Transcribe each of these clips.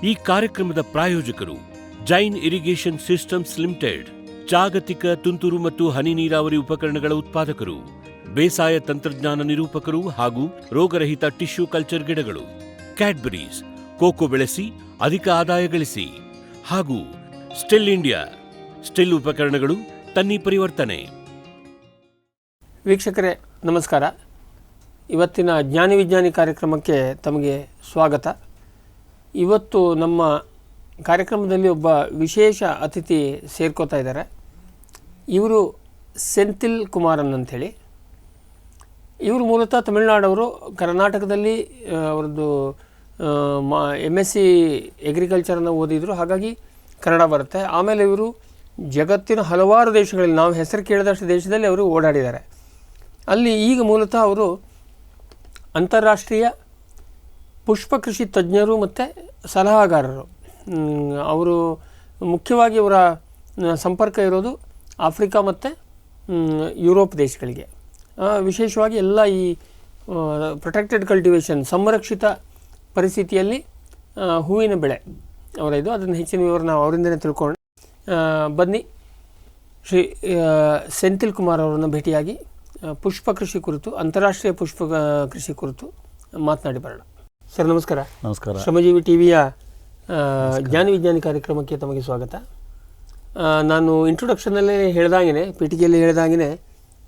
ಈ ಕಾರ್ಯಕ್ರಮದ ಪ್ರಾಯೋಜಕರು ಜೈನ್ ಇರಿಗೇಷನ್ ಸಿಸ್ಟಮ್ಸ್ ಲಿಮಿಟೆಡ್, ಜಾಗತಿಕ ತುಂತುರು ಮತ್ತು ಹನಿ ನೀರಾವರಿ ಉಪಕರಣಗಳ ಉತ್ಪಾದಕರು, ಬೇಸಾಯ ತಂತ್ರಜ್ಞಾನ ನಿರೂಪಕರು ಹಾಗೂ ರೋಗರಹಿತ ಟಿಶ್ಯೂ ಕಲ್ಚರ್ ಗಿಡಗಳು, ಕ್ಯಾಡ್ಬರೀಸ್, ಕೋಕೋ ಬೆಳೆಸಿ ಅಧಿಕ ಆದಾಯ ಗಳಿಸಿ, ಹಾಗೂ ಸ್ಟಿಲ್ ಇಂಡಿಯಾ, ಸ್ಟಿಲ್ ಉಪಕರಣಗಳು ತನ್ನಿ ಪರಿವರ್ತನೆ. ವೀಕ್ಷಕರೇ ನಮಸ್ಕಾರ. ಇವತ್ತಿನ ಜ್ಞಾನಿ ವಿಜ್ಞಾನಿ ಕಾರ್ಯಕ್ರಮಕ್ಕೆ ತಮಗೆ ಸ್ವಾಗತ. ಇವತ್ತು ನಮ್ಮ ಕಾರ್ಯಕ್ರಮದಲ್ಲಿ ಒಬ್ಬ ವಿಶೇಷ ಅತಿಥಿ ಸೇರ್ಕೋತಾ ಇದ್ದಾರೆ. ಇವರು ಸೆಂಥಿಲ್ ಕುಮಾರನ್ ಅಂಥೇಳಿ. ಇವರು ಮೂಲತಃ ತಮಿಳುನಾಡವರು. ಕರ್ನಾಟಕದಲ್ಲಿ ಅವರದ್ದು MSc ಅಗ್ರಿಕಲ್ಚರನ್ನು ಓದಿದರು, ಹಾಗಾಗಿ ಕನ್ನಡ ಬರುತ್ತೆ. ಆಮೇಲೆ ಇವರು ಜಗತ್ತಿನ ಹಲವಾರು ದೇಶಗಳಲ್ಲಿ, ನಾವು ಹೆಸರು ಕೇಳಿದಷ್ಟು ದೇಶದಲ್ಲಿ ಅವರು ಓಡಾಡಿದ್ದಾರೆ. ಅಲ್ಲಿ ಈಗ ಮೂಲತಃ ಅವರು ಅಂತಾರಾಷ್ಟ್ರೀಯ ಪುಷ್ಪ ಕೃಷಿ ತಜ್ಞರು ಮತ್ತು ಸಲಹಾಗಾರರು. ಅವರು ಮುಖ್ಯವಾಗಿ ಅವರ ಸಂಪರ್ಕ ಇರೋದು ಆಫ್ರಿಕಾ ಮತ್ತು ಯುರೋಪ್ ದೇಶಗಳಿಗೆ. ವಿಶೇಷವಾಗಿ ಎಲ್ಲ ಈ ಪ್ರೊಟೆಕ್ಟೆಡ್ ಕಲ್ಟಿವೇಷನ್, ಸಂರಕ್ಷಿತ ಪರಿಸ್ಥಿತಿಯಲ್ಲಿ ಹೂವಿನ ಬೆಳೆ ಅವರ ಇದು. ಅದನ್ನು ಹೆಚ್ಚಿನ ವಿವರ ನಾವು ಅವರಿಂದಲೇ ತಿಳ್ಕೊಂಡು ಬನ್ನಿ ಶ್ರೀ ಸೆಂಥಿಲ್ ಕುಮಾರ್ ಅವರನ್ನು ಭೇಟಿಯಾಗಿ ಪುಷ್ಪ ಕೃಷಿ ಕುರಿತು, ಅಂತಾರಾಷ್ಟ್ರೀಯ ಪುಷ್ಪ ಕೃಷಿ ಕುರಿತು ಮಾತನಾಡಿ ಬರೋಣ. ಸರ್ ನಮಸ್ಕಾರ. ನಮಸ್ಕಾರ. ಶ್ರಮಜೀವಿ ಟಿವಿಯ ಜ್ಞಾನಿ ವಿಜ್ಞಾನಿ ಕಾರ್ಯಕ್ರಮಕ್ಕೆ ತಮಗೆ ಸ್ವಾಗತ. ನಾನು ಇಂಟ್ರೊಡಕ್ಷನಲ್ಲೇ ಹೇಳ್ದಾಗೆ, ಪೀಠಿಕೆಯಲ್ಲಿ ಹೇಳ್ದಾಗೆ,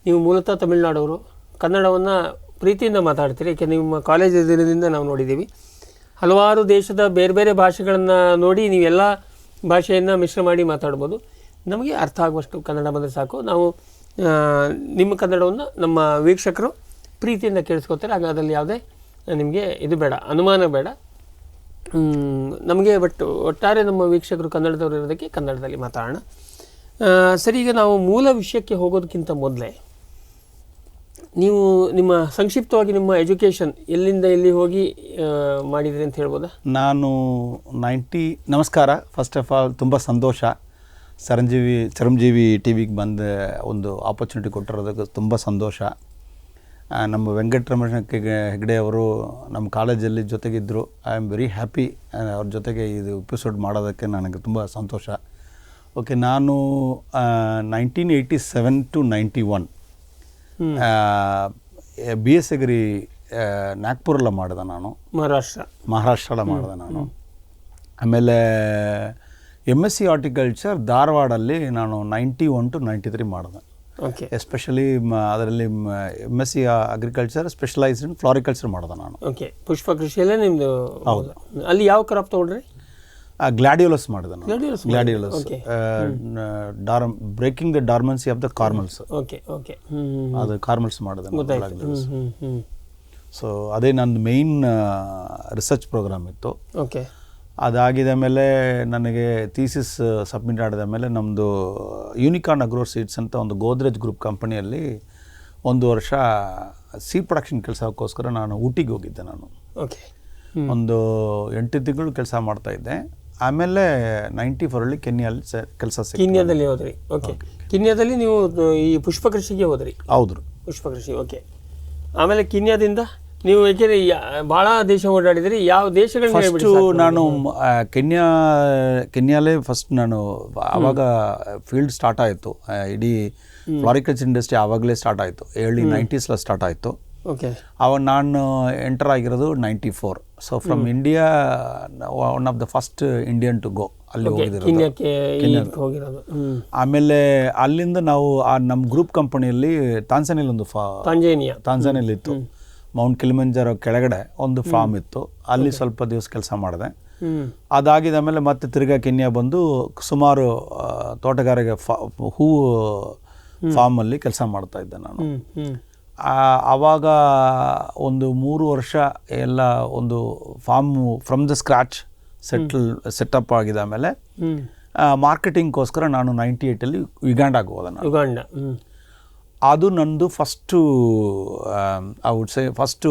ನೀವು ಮೂಲತಃ ತಮಿಳುನಾಡವರು, ಕನ್ನಡವನ್ನು ಪ್ರೀತಿಯಿಂದ ಮಾತಾಡ್ತೀರಿ. ಏಕೆಂದರೆ ನಿಮ್ಮ ಕಾಲೇಜ್ ದಿನದಿಂದ ನಾವು ನೋಡಿದ್ದೀವಿ. ಹಲವಾರು ದೇಶದ ಬೇರೆ ಬೇರೆ ಭಾಷೆಗಳನ್ನು ನೋಡಿ ನೀವೆಲ್ಲ ಭಾಷೆಯನ್ನು ಮಿಶ್ರ ಮಾಡಿ ಮಾತಾಡ್ಬೋದು. ನಮಗೆ ಅರ್ಥ ಆಗುವಷ್ಟು ಕನ್ನಡ ಬಂದರೆ ಸಾಕು. ನಾವು ನಿಮ್ಮ ಕನ್ನಡವನ್ನು ನಮ್ಮ ವೀಕ್ಷಕರು ಪ್ರೀತಿಯಿಂದ ಕೇಳಿಸ್ಕೊತಾರೆ. ಹಾಗೆ ಅದರಲ್ಲಿ ಯಾವುದೇ ನಿಮಗೆ ಇದು ಬೇಡ, ಅನುಮಾನ ಬೇಡ ನಮಗೆ. ಬಟ್ ಒಟ್ಟಾರೆ ನಮ್ಮ ವೀಕ್ಷಕರು ಕನ್ನಡದವರು ಇರೋದಕ್ಕೆ ಕನ್ನಡದಲ್ಲಿ ಮಾತಾಡೋಣ. ಸರಿ, ಈಗ ನಾವು ಮೂಲ ವಿಷಯಕ್ಕೆ ಹೋಗೋದಕ್ಕಿಂತ ಮೊದಲೇ ನೀವು ನಿಮ್ಮ ಸಂಕ್ಷಿಪ್ತವಾಗಿ ನಿಮ್ಮ ಎಜುಕೇಷನ್ ಎಲ್ಲಿಂದ ಎಲ್ಲಿ ಹೋಗಿ ಮಾಡಿದ್ರಿ ಅಂತ ಹೇಳ್ಬೋದಾ? ನಾನು ನಮಸ್ಕಾರ. ಫಸ್ಟ್ ಆಫ್ ಆಲ್ ತುಂಬ ಸಂತೋಷ ಚರಂಜೀವಿ ಟಿ ವಿಗೆ ಬಂದ ಒಂದು ಆಪರ್ಚುನಿಟಿ ಕೊಟ್ಟಿರೋದಕ್ಕೆ ತುಂಬ ಸಂತೋಷ. ನಮ್ಮ ವೆಂಕಟರಮಣ ಹೆಗ್ಡೆ ಅವರು ನಮ್ಮ ಕಾಲೇಜಲ್ಲಿ ಜೊತೆಗಿದ್ದರು. ಐ ಆಮ್ ವೆರಿ ಹ್ಯಾಪಿ ಅವ್ರ ಜೊತೆಗೆ ಇದು ಎಪಿಸೋಡ್ ಮಾಡೋದಕ್ಕೆ ನನಗೆ ತುಂಬ ಸಂತೋಷ. ಓಕೆ, ನಾನು 1987 to 91 BS ಅಗ್ರಿ ನಾಗ್ಪುರಲ್ಲ ಮಾಡಿದೆ ನಾನು, ಮಹಾರಾಷ್ಟ್ರಲ್ಲ ಮಾಡಿದೆ ನಾನು. ಆಮೇಲೆ MSc ಹಾರ್ಟಿಕಲ್ಚರ್ ಧಾರವಾಡಲ್ಲಿ ನಾನು 91 to 93 ಮಾಡಿದೆ. ಓಕೆ. ಎಸ್ಪೆಷಲಿ ಅದರಲ್ಲಿ MSc ಅಗ್ರಿಕಲ್ಚರ್ ಸ್ಪೆಷಲೈಸ್ಡ್ ಇನ್ ಫ್ಲಾರಿಕಲ್ಚರ್ ಮಾಡಿದೆ ನಾನು. ಓಕೆ, ಪುಷ್ಪ ಕೃಷಿಯಲ್ಲೇ ನಿಮ್ಮದು? ಹೌದು. ಅಲ್ಲಿ ಯಾವ ಕ್ರಾಪ್ ತೊಗೊಂಡ್ರಿ? ಗ್ಲಾಡಿಯೋಲಸ್ ಮಾಡಿದೆ ನಾನು. Gladiolus, breaking the dormancy of the cormels. Okay okay, ಅದು ಕಾರ್ಮಲ್ಸ್ ಮಾಡಿದೆ. ಸೊ ಅದೇ ನಂದು ಮೇಯ್ನ್ ರಿಸರ್ಚ್ ಪ್ರೋಗ್ರಾಮ್ ಇತ್ತು. ಓಕೆ. ಅದಾಗಿದ ಮೇಲೆ ನನಗೆ ಥೀಸಿಸ್ ಸಬ್ಮಿಟ್ ಮಾಡಿದ ಮೇಲೆ ನಮ್ಮದು ಯೂನಿಕಾರ್ನ್ ಅಗ್ರೋ ಸೀಡ್ಸ್ ಅಂತ ಒಂದು ಗೋದ್ರೇಜ್ ಗ್ರೂಪ್ ಕಂಪನಿಯಲ್ಲಿ 1 ವರ್ಷ ಸೀಡ್ ಪ್ರೊಡಕ್ಷನ್ ಕೆಲಸಕ್ಕೋಸ್ಕರ ನಾನು ಊಟಿಗೆ ಹೋಗಿದ್ದೆ. ನಾನು ಓಕೆ ಒಂದು 8 ತಿಂಗಳು ಕೆಲಸ ಮಾಡ್ತಾಯಿದ್ದೆ. ಆಮೇಲೆ 94 ಕೆನ್ಯಾದಲ್ಲಿ ಕೆಲಸ ಕಿನ್ಯಾದಲ್ಲಿ ಹೋದ್ರಿ. ಓಕೆ, ಕಿನ್ಯಾದಲ್ಲಿ ನೀವು ಈ ಪುಷ್ಪ ಕೃಷಿಗೆ ಹೋದ್ರಿ? ಹೌದು, ಪುಷ್ಪ ಕೃಷಿ. ಓಕೆ. ಆಮೇಲೆ ಕಿನ್ಯಾದಿಂದ ನೀವು ಏಕೆಂದರೆ ಭಾಳ ದೇಶ ಓಡಾಡಿದ್ರಿ, ಯಾವ ದೇಶಗಳನ್ನ? ಫಸ್ಟು ನಾನು ಕೆನ್ಯಾಲೇ ಫಸ್ಟ್ ನಾನು ಆವಾಗ ಫೀಲ್ಡ್ ಸ್ಟಾರ್ಟ್ ಆಯಿತು. ಇಡೀ ಫ್ಲಾರಿಕಲ್ಚರ್ ಇಂಡಸ್ಟ್ರಿ ಆವಾಗಲೇ ಸ್ಟಾರ್ಟ್ ಆಯಿತು. early 90s ಸ್ಟಾರ್ಟ್ ಆಯಿತು. ಓಕೆ. ಅವಾಗ ನಾನು ಎಂಟರ್ ಆಗಿರೋದು 94. So from India one of the first Indian to go ಅಲ್ಲಿ ಹೋಗಿರೋದು. ಆಮೇಲೆ ಅಲ್ಲಿಂದ ನಾವು ನಮ್ಮ ಗ್ರೂಪ್ ಕಂಪನಿಯಲ್ಲಿ ತಾಂಜಾನಿಯಲ್ಲಿ ಒಂದು ತಾಂಜಾನಿಯಲ್ಲಿ ಇತ್ತು, ಮೌಂಟ್ ಕಿಲಿಮಂಜಾರೋ ಕೆಳಗಡೆ ಒಂದು ಫಾರ್ಮ್ ಇತ್ತು. ಅಲ್ಲಿ ಸ್ವಲ್ಪ ದಿವಸ ಕೆಲಸ ಮಾಡಿದೆ. ಅದಾಗಿದ ಮೇಲೆ ಮತ್ತೆ ತಿರ್ಗಾ ಕೆನ್ಯಾ ಬಂದು ಸುಮಾರು ತೋಟಗಾರಿಕೆ ಹೂವು ಫಾರ್ಮಲ್ಲಿ ಕೆಲಸ ಮಾಡ್ತಾ ಇದ್ದೆ ನಾನು. ಆವಾಗ ಒಂದು 3 ವರ್ಷ ಎಲ್ಲ ಒಂದು farm from the scratch setup ಆಗಿದ ಮೇಲೆ ಮಾರ್ಕೆಟಿಂಗ್ಗೋಸ್ಕರ ನಾನು 98 ಯುಗಾಂಡಾಗೆ ಹೋದೆ ನಾನು. ಯುಗಾಂಡ ಅದು ನಂದು first I would say first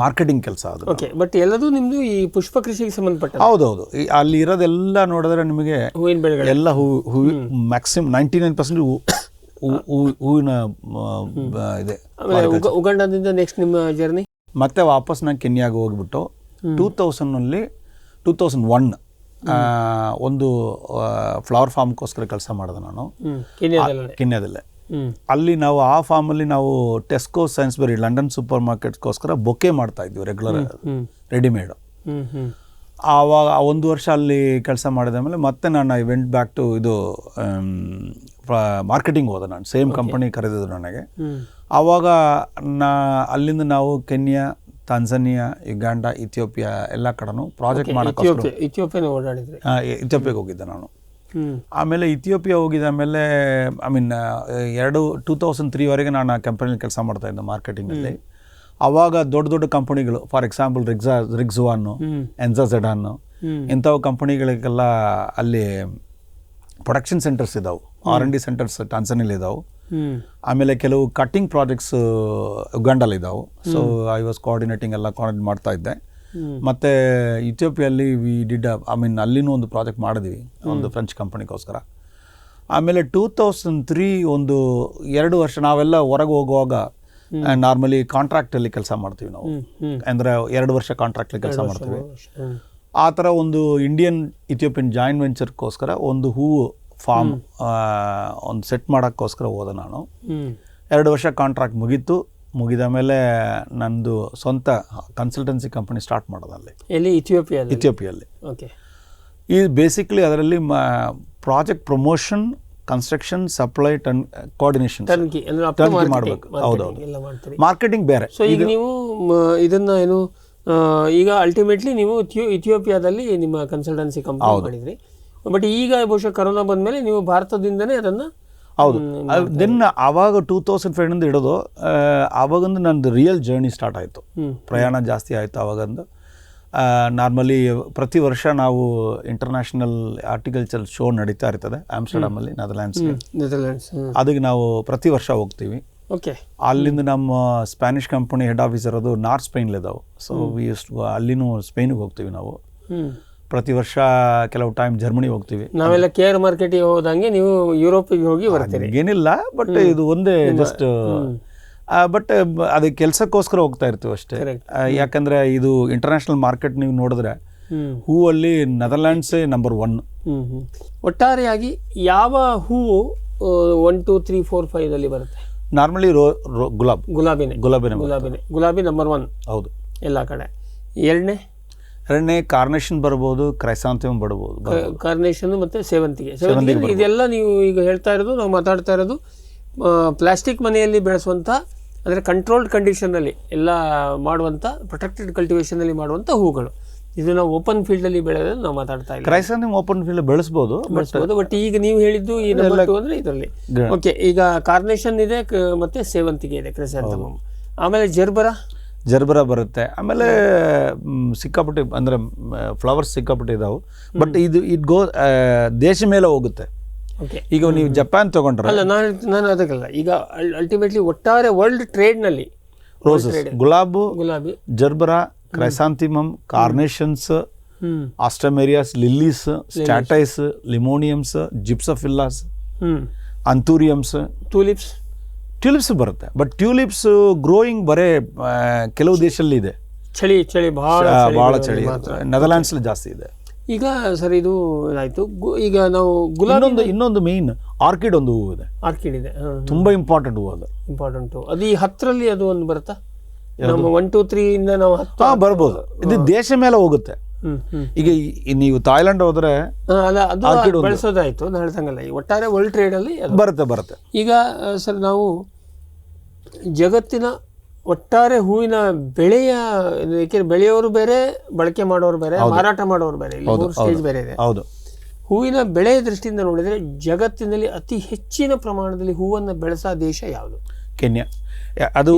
marketing ಕೆಲಸ ಅದು. ಓಕೆ. ಬಟ್ ಎಲ್ಲದೂ ನಿಮ್ಮದು ಈ ಪುಷ್ಪ ಕೃಷಿಗೆ ಸಂಬಂಧಪಟ್ಟ? ಹೌದೌದು. ಅಲ್ಲಿ ಇರೋದೆಲ್ಲ ನೋಡಿದ್ರೆ ನಿಮಗೆ ಹೂವಿನ ಬೆಳೆಗಳು ಎಲ್ಲ ಹೂವು ಮ್ಯಾಕ್ಸಿಮಮ್ 99% ಹೂವಿನ ಇದೆ. ಉಗಾಂಡದಿಂದ ನೆಕ್ಸ್ಟ್ ನಿಮ್ಮ ಜರ್ನಿ? ಮತ್ತೆ ವಾಪಸ್ ನಾನು ಕೆನ್ಯಾಗೆ ಹೋಗ್ಬಿಟ್ಟು 2000ನಲ್ಲಿ 2001 ಒಂದು ಫ್ಲವರ್ ಫಾರ್ಮ್ಗೋಸ್ಕರ ಕೆಲಸ ಮಾಡಿದೆ ನಾನು ಕೆನ್ಯಾದಲ್ಲೇ. ಅಲ್ಲಿ ನಾವು ಆ ಫಾರ್ಮಲ್ಲಿ ನಾವು ಟೆಸ್ಕೋ ಸೈನ್ಸ್ಬರಿ ಲಂಡನ್ ಸೂಪರ್ ಮಾರ್ಕೆಟ್ಸ್ಗೋಸ್ಕರ ಬೊಕ್ಕೆ ಮಾಡ್ತಾ ಇದ್ವಿ ರೆಗ್ಯುಲರ್ ರೆಡಿಮೇಡ್. ಆವಾಗ 1 ವರ್ಷ ಅಲ್ಲಿ ಕೆಲಸ ಮಾಡಿದ ಮೇಲೆ ಮತ್ತೆ ನಾನು ಐ ವೆಂಟ್ ಬ್ಯಾಕ್ ಟು ಇದು ಮಾರ್ಕೆಟಿಂಗ್ ಹೋದೆ. ನಾನು ಸೇಮ್ ಕಂಪನಿ ಕರೆದಿದ್ರು ನನಗೆ. ಆವಾಗ ಅಲ್ಲಿಂದ ನಾವು ಕೆನ್ಯಾ, ತಾಂಜಾನಿಯಾ, ಯುಗಾಂಡ, ಇಥಿಯೋಪಿಯಾ ಎಲ್ಲ ಕಡೆನೂ ಪ್ರಾಜೆಕ್ಟ್ ಮಾಡೋಕ್ಕೋಸ್ಕರ ಇಥಿಯೋಪಿಯಾಗೆ ಹೋಗಿದ್ದೆ ನಾನು. ಆಮೇಲೆ ಇಥಿಯೋಪಿಯಾ ಹೋಗಿದ ಮೇಲೆ 2003ವರೆಗೆ ನಾನು ಆ ಕಂಪನಿಯಲ್ಲಿ ಕೆಲಸ ಮಾಡ್ತಾ ಇದ್ದೆ ಮಾರ್ಕೆಟಿಂಗಲ್ಲಿ. ಆವಾಗ ದೊಡ್ಡ ದೊಡ್ಡ ಕಂಪನಿಗಳು, ಫಾರ್ ಎಕ್ಸಾಂಪಲ್ ರಿಗ್ಜುವಾನು, ಎನ್ಜಾಝೆಡಾನು, ಇಂಥವು ಕಂಪನಿಗಳಿಗೆಲ್ಲ ಅಲ್ಲಿ ಪ್ರೊಡಕ್ಷನ್ ಸೆಂಟರ್ಸ್ ಇದಾವೆ, R&D ಸೆಂಟರ್ಸ್ ಟಾನ್ಸಾನಿಯಲ್ಲಿ ಇದಾವೆ. ಆಮೇಲೆ ಕೆಲವು ಕಟ್ಟಿಂಗ್ ಪ್ರಾಜೆಕ್ಟ್ಸ್ ಉಗಾಂಡಲ್ಲಿ ಇದಾವೆ. ಸೊ ಐ ವಾಸ್ ಕೋಆರ್ಡಿನೇಟ್ ಮಾಡ್ತಾ ಇದ್ದೆ. ಮತ್ತು ಇಥಿಯೋಪಿಯಲ್ಲಿ ವಿ ಡಿಡ್ ಅಲ್ಲಿನೂ ಒಂದು ಪ್ರಾಜೆಕ್ಟ್ ಮಾಡಿದ್ವಿ ಒಂದು ಫ್ರೆಂಚ್ ಕಂಪನಿಗೋಸ್ಕರ. ಆಮೇಲೆ 2003 2 ವರ್ಷ ನಾವೆಲ್ಲ ಹೊರಗೆ ಹೋಗುವಾಗ ನಾರ್ಮಲಿ ಕಾಂಟ್ರಾಕ್ಟಲ್ಲಿ ಕೆಲಸ ಮಾಡ್ತೀವಿ ನಾವು. ಅಂದರೆ 2 ವರ್ಷ ಕಾಂಟ್ರಾಕ್ಟಲ್ಲಿ ಕೆಲಸ ಮಾಡ್ತೀವಿ. ಆ ಥರ ಒಂದು ಇಂಡಿಯನ್ ಇಥಿಯೋಪಿಯನ್ ಜಾಯಿಂಟ್ ವೆಂಚರ್ಗೋಸ್ಕರ ಒಂದು ಹೂವು ಫಾರ್ಮ್ ಒಂದು ಸೆಟ್ ಮಾಡೋಕ್ಕೋಸ್ಕರ ಹೋದೆ ನಾನು. 2 ವರ್ಷ ಕಾಂಟ್ರಾಕ್ಟ್ ಮುಗಿದ ಮೇಲೆ ನಂದು ಸ್ವಂತ ಕನ್ಸಲ್ಟೆನ್ಸಿ ಕಂಪನಿ ಸ್ಟಾರ್ಟ್ ಮಾಡೋದು ಅಲ್ಲಿ ಇಥಿಯೋಪಿಯಲ್ಲಿ. ಈ ಬೇಸಿಕ್ಲಿ ಅದರಲ್ಲಿ project promotion, construction, supply, coordination ಮಾಡಬೇಕು. ಹೌದೌದು, ಮಾರ್ಕೆಟಿಂಗ್ ಬೇರೆ. ಸೊ ಈಗ ನೀವು ಇದನ್ನ ಏನು ಈಗ ಅಲ್ಟಿಮೇಟ್ಲಿ ನೀವು ಇಥಿಯೋಪಿಯಾದಲ್ಲಿ ನಿಮ್ಮ ಕನ್ಸಲ್ಟೆನ್ಸಿ ಕಂಪನಿ ಮಾಡಿದ್ರಿ. ಬಟ್ ಈಗ ಬಹುಶಃ ಕರೋನಾ ಬಂದಮೇಲೆ ನೀವು ಭಾರತದಿಂದನೇ ಅದನ್ನು ಹೌದು. ದೆನ್ ಆವಾಗ 2005 ಹಿಡಿದು ಆವಾಗಂದು ನಂದು ರಿಯಲ್ ಜರ್ನಿ ಸ್ಟಾರ್ಟ್ ಆಯಿತು. ಪ್ರಯಾಣ ಜಾಸ್ತಿ ಆಯಿತು ಆವಾಗಂದು. ನಾರ್ಮಲಿ ಪ್ರತಿ ವರ್ಷ ನಾವು ಇಂಟರ್ನ್ಯಾಷನಲ್ ಆರ್ಟಿಕಲ್ಚರ್ ಶೋ ನಡೀತಾ ಇರ್ತದೆ ಆಮ್ಸ್ಟರ್ಡಾಮಲ್ಲಿ, ನೆದರ್ಲ್ಯಾಂಡ್ಸ್. ಅದಕ್ಕೆ ನಾವು ಪ್ರತಿ ವರ್ಷ ಹೋಗ್ತೀವಿ. ಅಲ್ಲಿಂದ ನಮ್ಮ ಸ್ಪ್ಯಾನಿಷ್ ಕಂಪನಿ ಹೆಡ್ ಆಫೀಸ್ ಇರೋದು ನಾರ್ತ್ ಸ್ಪೇನ್ಲಿದ್ದಾವೆ. ಸೊ ಅಲ್ಲಿನೂ ಸ್ಪೇನಿಗೆ ಹೋಗ್ತೀವಿ ನಾವು ಪ್ರತಿ ವರ್ಷ. ಕೆಲವು ಟೈಮ್ ಜರ್ಮನಿ ಹೋಗ್ತೀವಿ. ನಾವೆಲ್ಲ ಕೇರ್ ಮಾರ್ಕೆಟಿಗೆ ಹೋದಂಗೆ ನೀವು ಯುರೋಪಿಗೆ ಹೋಗಿ ಬರ್ತೀರಿ? ಏನಿಲ್ಲ, ಬಟ್ ಇದು ಒಂದೇ ಜಸ್ಟ್ ಬಟ್ ಅದಕ್ಕೆ ಕೆಲಸಕ್ಕೋಸ್ಕರ ಹೋಗ್ತಾ ಇರ್ತೀವಿ ಅಷ್ಟೇ. ಯಾಕಂದ್ರೆ ಇದು ಇಂಟರ್ನ್ಯಾಷನಲ್ ಮಾರ್ಕೆಟ್ ನೀವು ನೋಡಿದ್ರೆ ಹೂವಲ್ಲಿ ನೆದರ್ಲ್ಯಾಂಡ್ಸೇ ನಂಬರ್ 1. ಒಟ್ಟಾರೆಯಾಗಿ ಯಾವ ಹೂವು 1, 2, 3, 4, 5 ಬರುತ್ತೆ? ನಾರ್ಮಲಿ ಗುಲಾಬಿ ನಂಬರ್ 1. ಹೌದು, ಎಲ್ಲ ಕಡೆ. ಎರಡನೇ ಕಾರ್ನೇಷನ್ ಬರ್ಬೋದು, ಕ್ರೈಸಾಂಥೆಮಮ್ ಬರ್ಬೋದು. ಕಾರ್ನೇಷನ್ ಮತ್ತೆ ಸೇವಂತಿಗೆ. ಇದೆಲ್ಲ ನೀವು ಈಗ ಹೇಳ್ತಾ ಇರೋದು, ನಾವು ಮಾತಾಡ್ತಾ ಇರೋದು ಪ್ಲಾಸ್ಟಿಕ್ ಮನೆಯಲ್ಲಿ ಬೆಳೆಸುವಂಥ, ಅಂದರೆ ಕಂಟ್ರೋಲ್ಡ್ ಕಂಡೀಷನಲ್ಲಿ ಎಲ್ಲ ಮಾಡುವಂಥ, ಪ್ರೊಟೆಕ್ಟೆಡ್ ಕಲ್ಟಿವೇಷನಲ್ಲಿ ಮಾಡುವಂಥ ಹೂಗಳು. ಇದು ನಾವು ಓಪನ್ ಫೀಲ್ಡಲ್ಲಿ ಬೆಳೆಯೋದು ನಾವು ಮಾತಾಡ್ತಾ ಇಲ್ಲ. ಕ್ರೈಸಾಂಥೆಮಮ್ ಓಪನ್ ಫೀಲ್ಡ್ ಬೆಳೆಸ್ಬೋದು. ಬಟ್ ಈಗ ನೀವು ಹೇಳಿದ್ದು ಈ ನಂಬರ್ 2 ಅಂದರೆ ಇದರಲ್ಲಿ. ಓಕೆ, ಈಗ ಕಾರ್ನೇಷನ್ ಇದೆ ಮತ್ತು ಸೇವಂತಿಗೆ ಇದೆ, ಕ್ರೈಸಾಂಥೆಮಮ್. ಆಮೇಲೆ ಜರ್ಬರ ಬರುತ್ತೆ. ಆಮೇಲೆ ಸಿಕ್ಕಾಪಟ್ಟೆ ಅಂದರೆ ಫ್ಲವರ್ಸ್ ಸಿಕ್ಕಾಪಟ್ಟೆ ಇದಾವೆ. ಬಟ್ ಇದು ದೇಶ ಮೇಲೆ ಹೋಗುತ್ತೆ. ಈಗ ನೀವು ಜಪಾನ್ ತಗೊಂಡ್ರೆ, ಅಲ್ಲ ನಾನು ಅದಕ್ಕಲ್ಲ, ಈಗ ಅಲ್ಟಿಮೇಟ್ಲಿ ಒಟ್ಟಾರೆ ವರ್ಲ್ಡ್ ಟ್ರೇಡ್ನಲ್ಲಿ ರೋಸಸ್, ಗುಲಾಬಿ, ಜರ್ಬರ, ಕ್ರೈಸಾಂಥೆಮಮ್, ಕಾರ್ನೇಷನ್ಸ್, ಆಸ್ಟ್ರಮೇರಿಯಾಸ್, ಲಿಲ್ಲೀಸ್, ಸ್ಟ್ಯಾಟೈಸ್, ಲಿಮೋನಿಯಮ್ಸ್, ಜಿಪ್ಸೋಫಿಲ್ಲಾಸ್, ಅಂಥೂರಿಯಮ್ಸ್, ಟ್ಯೂಲಿಪ್ಸ್ ಬರುತ್ತೆ. ಬಟ್ ಟ್ಯೂಲಿಪ್ಸ್ ಗ್ರೋಯಿಂಗ್ ಬರೇ ಕೆಲವು ದೇಶದಲ್ಲಿ ಇದೆ. ಚಳಿ ಭಾಳ ಚಳಿ ನೆದರ್ಲ್ಯಾಂಡ್ಸ್ ಜಾಸ್ತಿ ಇದೆ. ಈಗ ಸರ್ ಇದು ಆಯ್ತು. ಈಗ ನಾವು ಗುಲಾಬಿ, ಇನ್ನೊಂದು ಮೇನ್ ಆರ್ಕಿಡ್ ಒಂದು ಹೂವು ಇದೆ. ಆರ್ಕಿಡ್ ಇದೆ, ತುಂಬಾ ಇಂಪಾರ್ಟೆಂಟ್ ಹೂವು. ಅದು ಈ 10ರಲ್ಲಿ ಅದು ಒಂದು ಬರುತ್ತಾ? ನಮ್ಮ 1, 2, 3 ಇಂದ ನಾವು 10 ಬರ್ಬೋದು. ಇದು ದೇಶ ಮೇಲೆ ಹೋಗುತ್ತೆ. ಈಗ ನೀವು ಥಾಯ್ಲೆಂಡ್ ಹೋದ್ರೆ ಅದು ಬೆಳೆಸೋದಾಯ್ತು, ನಾನು ಹೇಳ್ತಂಗಲ್ಲ. ಈ ಒಟ್ಟಾರೆ ವರ್ಲ್ಡ್ ಟ್ರೇಡ್ ಅಲ್ಲಿ ಬರುತ್ತೆ. ಈಗ ಸರ್ ನಾವು ಜಗತ್ತಿನ ಒಟ್ಟಾರೆ ಹೂವಿನ ಬೆಳೆಯ, ಏಕೆಂದ್ರೆ ಬೆಳೆಯೋರು ಬೇರೆ, ಬಳಕೆ ಮಾಡೋರು ಬೇರೆ, ಮಾರಾಟ ಮಾಡೋರು ಬೇರೆ, ಇಲ್ಲಿ 3 ಸ್ಟೇಜ್ ಬೇರೆ ಇದೆ. ಹೌದು. ಹೂವಿನ ಬೆಳೆಯ ದೃಷ್ಟಿಯಿಂದ ನೋಡಿದರೆ ಜಗತ್ತಿನಲ್ಲಿ ಅತಿ ಹೆಚ್ಚಿನ ಪ್ರಮಾಣದಲ್ಲಿ ಹೂವನ್ನು ಬೆಳೆಸೋ ದೇಶ ಯಾವುದು? ಕೆನ್ಯಾ. ಅದು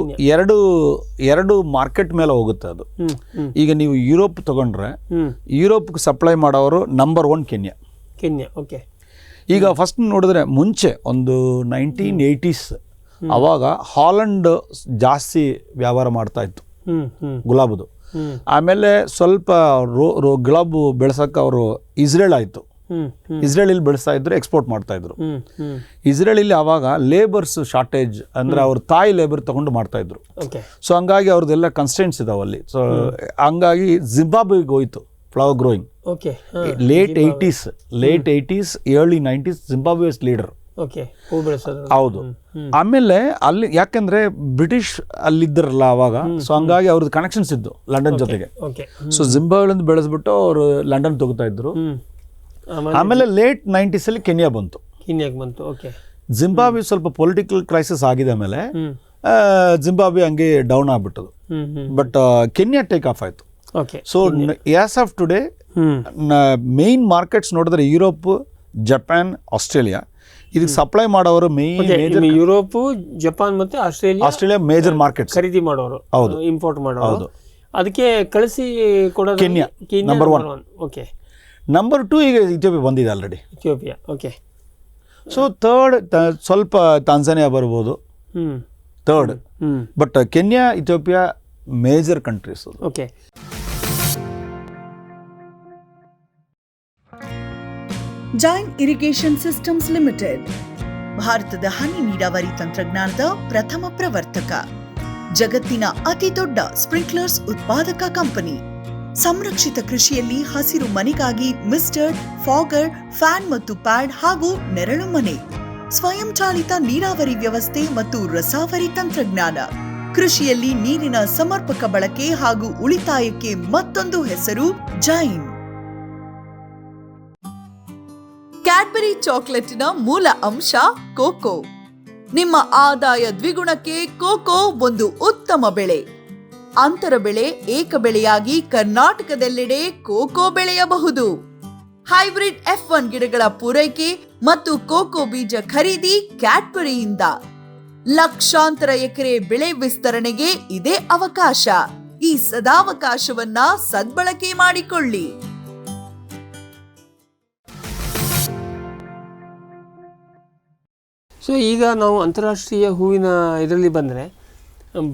ಎರಡು ಮಾರ್ಕೆಟ್ ಮೇಲೆ ಹೋಗುತ್ತೆ ಅದು. ಈಗ ನೀವು ಯುರೋಪ್ ತಗೊಂಡ್ರೆ, ಯುರೋಪ್ ಸಪ್ಲೈ ಮಾಡೋರು ನಂಬರ್ 1 ಕೆನ್ಯಾ. ಓಕೆ. ಈಗ ಫಸ್ಟ್ ನೋಡಿದ್ರೆ ಮುಂಚೆ ಒಂದು 1980s ಅವಾಗ ಹಾಲೆಂಡ್ ಜಾಸ್ತಿ ವ್ಯವಹಾರ ಮಾಡ್ತಾ ಇತ್ತು ಗುಲಾಬದು. ಆಮೇಲೆ ಸ್ವಲ್ಪ ಗುಲಾಬು ಬೆಳೆಸಕ್ಕೆ ಅವರು ಇಸ್ರೇಲ್ ಆಯಿತು. ಇಸ್ರೇಲ್ ಬೆಳೆಸ್ತಾ ಇದ್ರು, ಎಕ್ಸ್ಪೋರ್ಟ್ ಮಾಡ್ತಾ ಇದ್ರು. ಇಸ್ರೇಲ್ ಆವಾಗ ಲೇಬರ್ಸ್ ಶಾರ್ಟೇಜ್, ಅಂದ್ರೆ ಅವ್ರ ತಾಯಿ ಲೇಬರ್ ತಗೊಂಡು ಮಾಡ್ತಾ ಇದ್ರು. ಸೊ ಹಂಗಾಗಿ ಅವ್ರದ್ದೆಲ್ಲ ಕನ್ಸ್ಟೆಂಟ್ಸ್ ಇದಾವೆ ಅಲ್ಲಿ. ಸೊ ಹಂಗಾಗಿ ಜಿಂಬಾಬ್ವೆಗೆ ಹೋಯ್ತು flower growing. Okay. Late 80s early 90s Zimbabwe leader. Okay, ಹೂ ಬೆಳೆಸೋದು. ಹೌದು. ಆಮೇಲೆ ಅಲ್ಲಿ ಯಾಕೆಂದ್ರೆ ಬ್ರಿಟಿಷ್ ಅಲ್ಲಿದ್ದರಲ್ಲ ಅವಾಗ, ಸೊ ಹಂಗಾಗಿ ಅವ್ರದ್ದು ಕನೆಕ್ಷನ್ಸ್ ಇದ್ದು ಲಂಡನ್ ಜೊತೆಗೆ. ಸೊ ಜಿಂಬಾಬ್ವೆಲಿಂದ ಬೆಳೆಸ್ಬಿಟ್ಟು ಅವರು ಲಂಡನ್ ತಗೋತಾ ಇದ್ರು. ಆಮೇಲೆ ಲೇಟ್ 90s ಅಲ್ಲಿ ಕೆನ್ಯಾ ಬಂತು. ಓಕೆ. ಜಿಂಬಾಬ್ವೆ ಸ್ವಲ್ಪ ಪೊಲಿಟಿಕಲ್ ಕ್ರೈಸಿಸ್ ಆಗಿದೆ ಮೇಲೆ ಜಿಂಬಾಬ್ವೆ ಹಂಗೆ ಡೌನ್ ಆಗ್ಬಿಟ್ಟದು. ಬಟ್ ಕೆನ್ಯಾ ಟೇಕ್ ಆಫ್ ಆಯ್ತು. So as of today main markets ನೋಡಿದ್ರೆ ಯುರೋಪ್, ಜಪಾನ್, ಆಸ್ಟ್ರೇಲಿಯಾ ಇದಕ್ಕೆ ಸಪ್ಲೈ ಮಾಡೋರು ಮೇಜರ್ ಯುರೋಪ್, ಜಪಾನ್ ಮತ್ತೆ ಆಸ್ಟ್ರೇಲಿಯಾ ಮೇಜರ್ ಮಾರ್ಕೆಟ್ಸ್ ಖರೀದಿ ಮಾಡೋರು. ಹೌದು, ಇಂಪೋರ್ಟ್ ಮಾಡೋರು. ಅದಕ್ಕೆ ಕಳಿಸಿ ಕೊಡೋದು ಕೆನ್ಯಾ ನಂಬರ್ 1. ಓಕೆ. ನಂಬರ್ 2 ಈಗ ಇಥಿಯೋಪಿಯಾ ಬಂದಿದೆ already. Ethiopia. Okay. So third ಸ್ವಲ್ಪ ತಾಂಜಾನಿಯಾ ಬರ್ಬೋದು, third. But Kenya, Ethiopia major countries. Okay. Jain irrigation systems limited ಭಾರತದ ಹನಿ ನೀರಾವರಿ ತಂತ್ರಜ್ಞಾನದ ಪ್ರಥಮ ಪ್ರವರ್ತಕ, ಜಗತ್ತಿನ ಅತಿ ದೊಡ್ಡ ಸ್ಪ್ರಿಂಕ್ಲರ್ಸ್ ಉತ್ಪಾದಕ ಕಂಪನಿ. ಸಂರಕ್ಷಿತ ಕೃಷಿಯಲ್ಲಿ ಹಸಿರು ಮನೆಗಾಗಿ ಮಿಸ್ಟರ್, ಫಾಗರ್, ಫ್ಯಾನ್ ಮತ್ತು ಪ್ಯಾಡ್ ಹಾಗೂ ನೆರಳು ಮನೆ, ಸ್ವಯಂ ಚಾಲಿತ ನೀರಾವರಿ ವ್ಯವಸ್ಥೆ ಮತ್ತು ರಸಾವರಿ ತಂತ್ರಜ್ಞಾನ. ಕೃಷಿಯಲ್ಲಿ ನೀರಿನ ಸಮರ್ಪಕ ಬಳಕೆ ಹಾಗೂ ಉಳಿತಾಯಕ್ಕೆ ಮತ್ತೊಂದು ಹೆಸರು ಜೈನ್. ಕ್ಯಾಡ್ಬರಿ ಚಾಕೊಲೇಟಿನ ಮೂಲ ಅಂಶ ಕೋಕೋ. ನಿಮ್ಮ ಆದಾಯ ದ್ವಿಗುಣಕ್ಕೆ ಕೋಕೋ ಒಂದು ಉತ್ತಮ ಬೆಳೆ. ಅಂತರ ಬೆಳೆ, ಏಕ ಬೆಳೆಯಾಗಿ ಕರ್ನಾಟಕದೆಲ್ಲೆಡೆ ಕೋಕೋ ಬೆಳೆಯಬಹುದು. ಹೈಬ್ರಿಡ್ F1 ಗಿಡಗಳ ಪೂರೈಕೆ ಮತ್ತು ಕೋಕೋ ಬೀಜ ಖರೀದಿ ಕ್ಯಾಡ್ಬರಿಯಿಂದ. ಲಕ್ಷಾಂತರ ಎಕರೆ ಬೆಳೆ ವಿಸ್ತರಣೆಗೆ ಇದೇ ಅವಕಾಶ. ಈ ಸದಾವಕಾಶವನ್ನ ಸದ್ಬಳಕೆ ಮಾಡಿಕೊಳ್ಳಿ. ಸೊ ಈಗ ನಾವು ಅಂತಾರಾಷ್ಟ್ರೀಯ ಹೂವಿನ ಇದರಲ್ಲಿ ಬಂದರೆ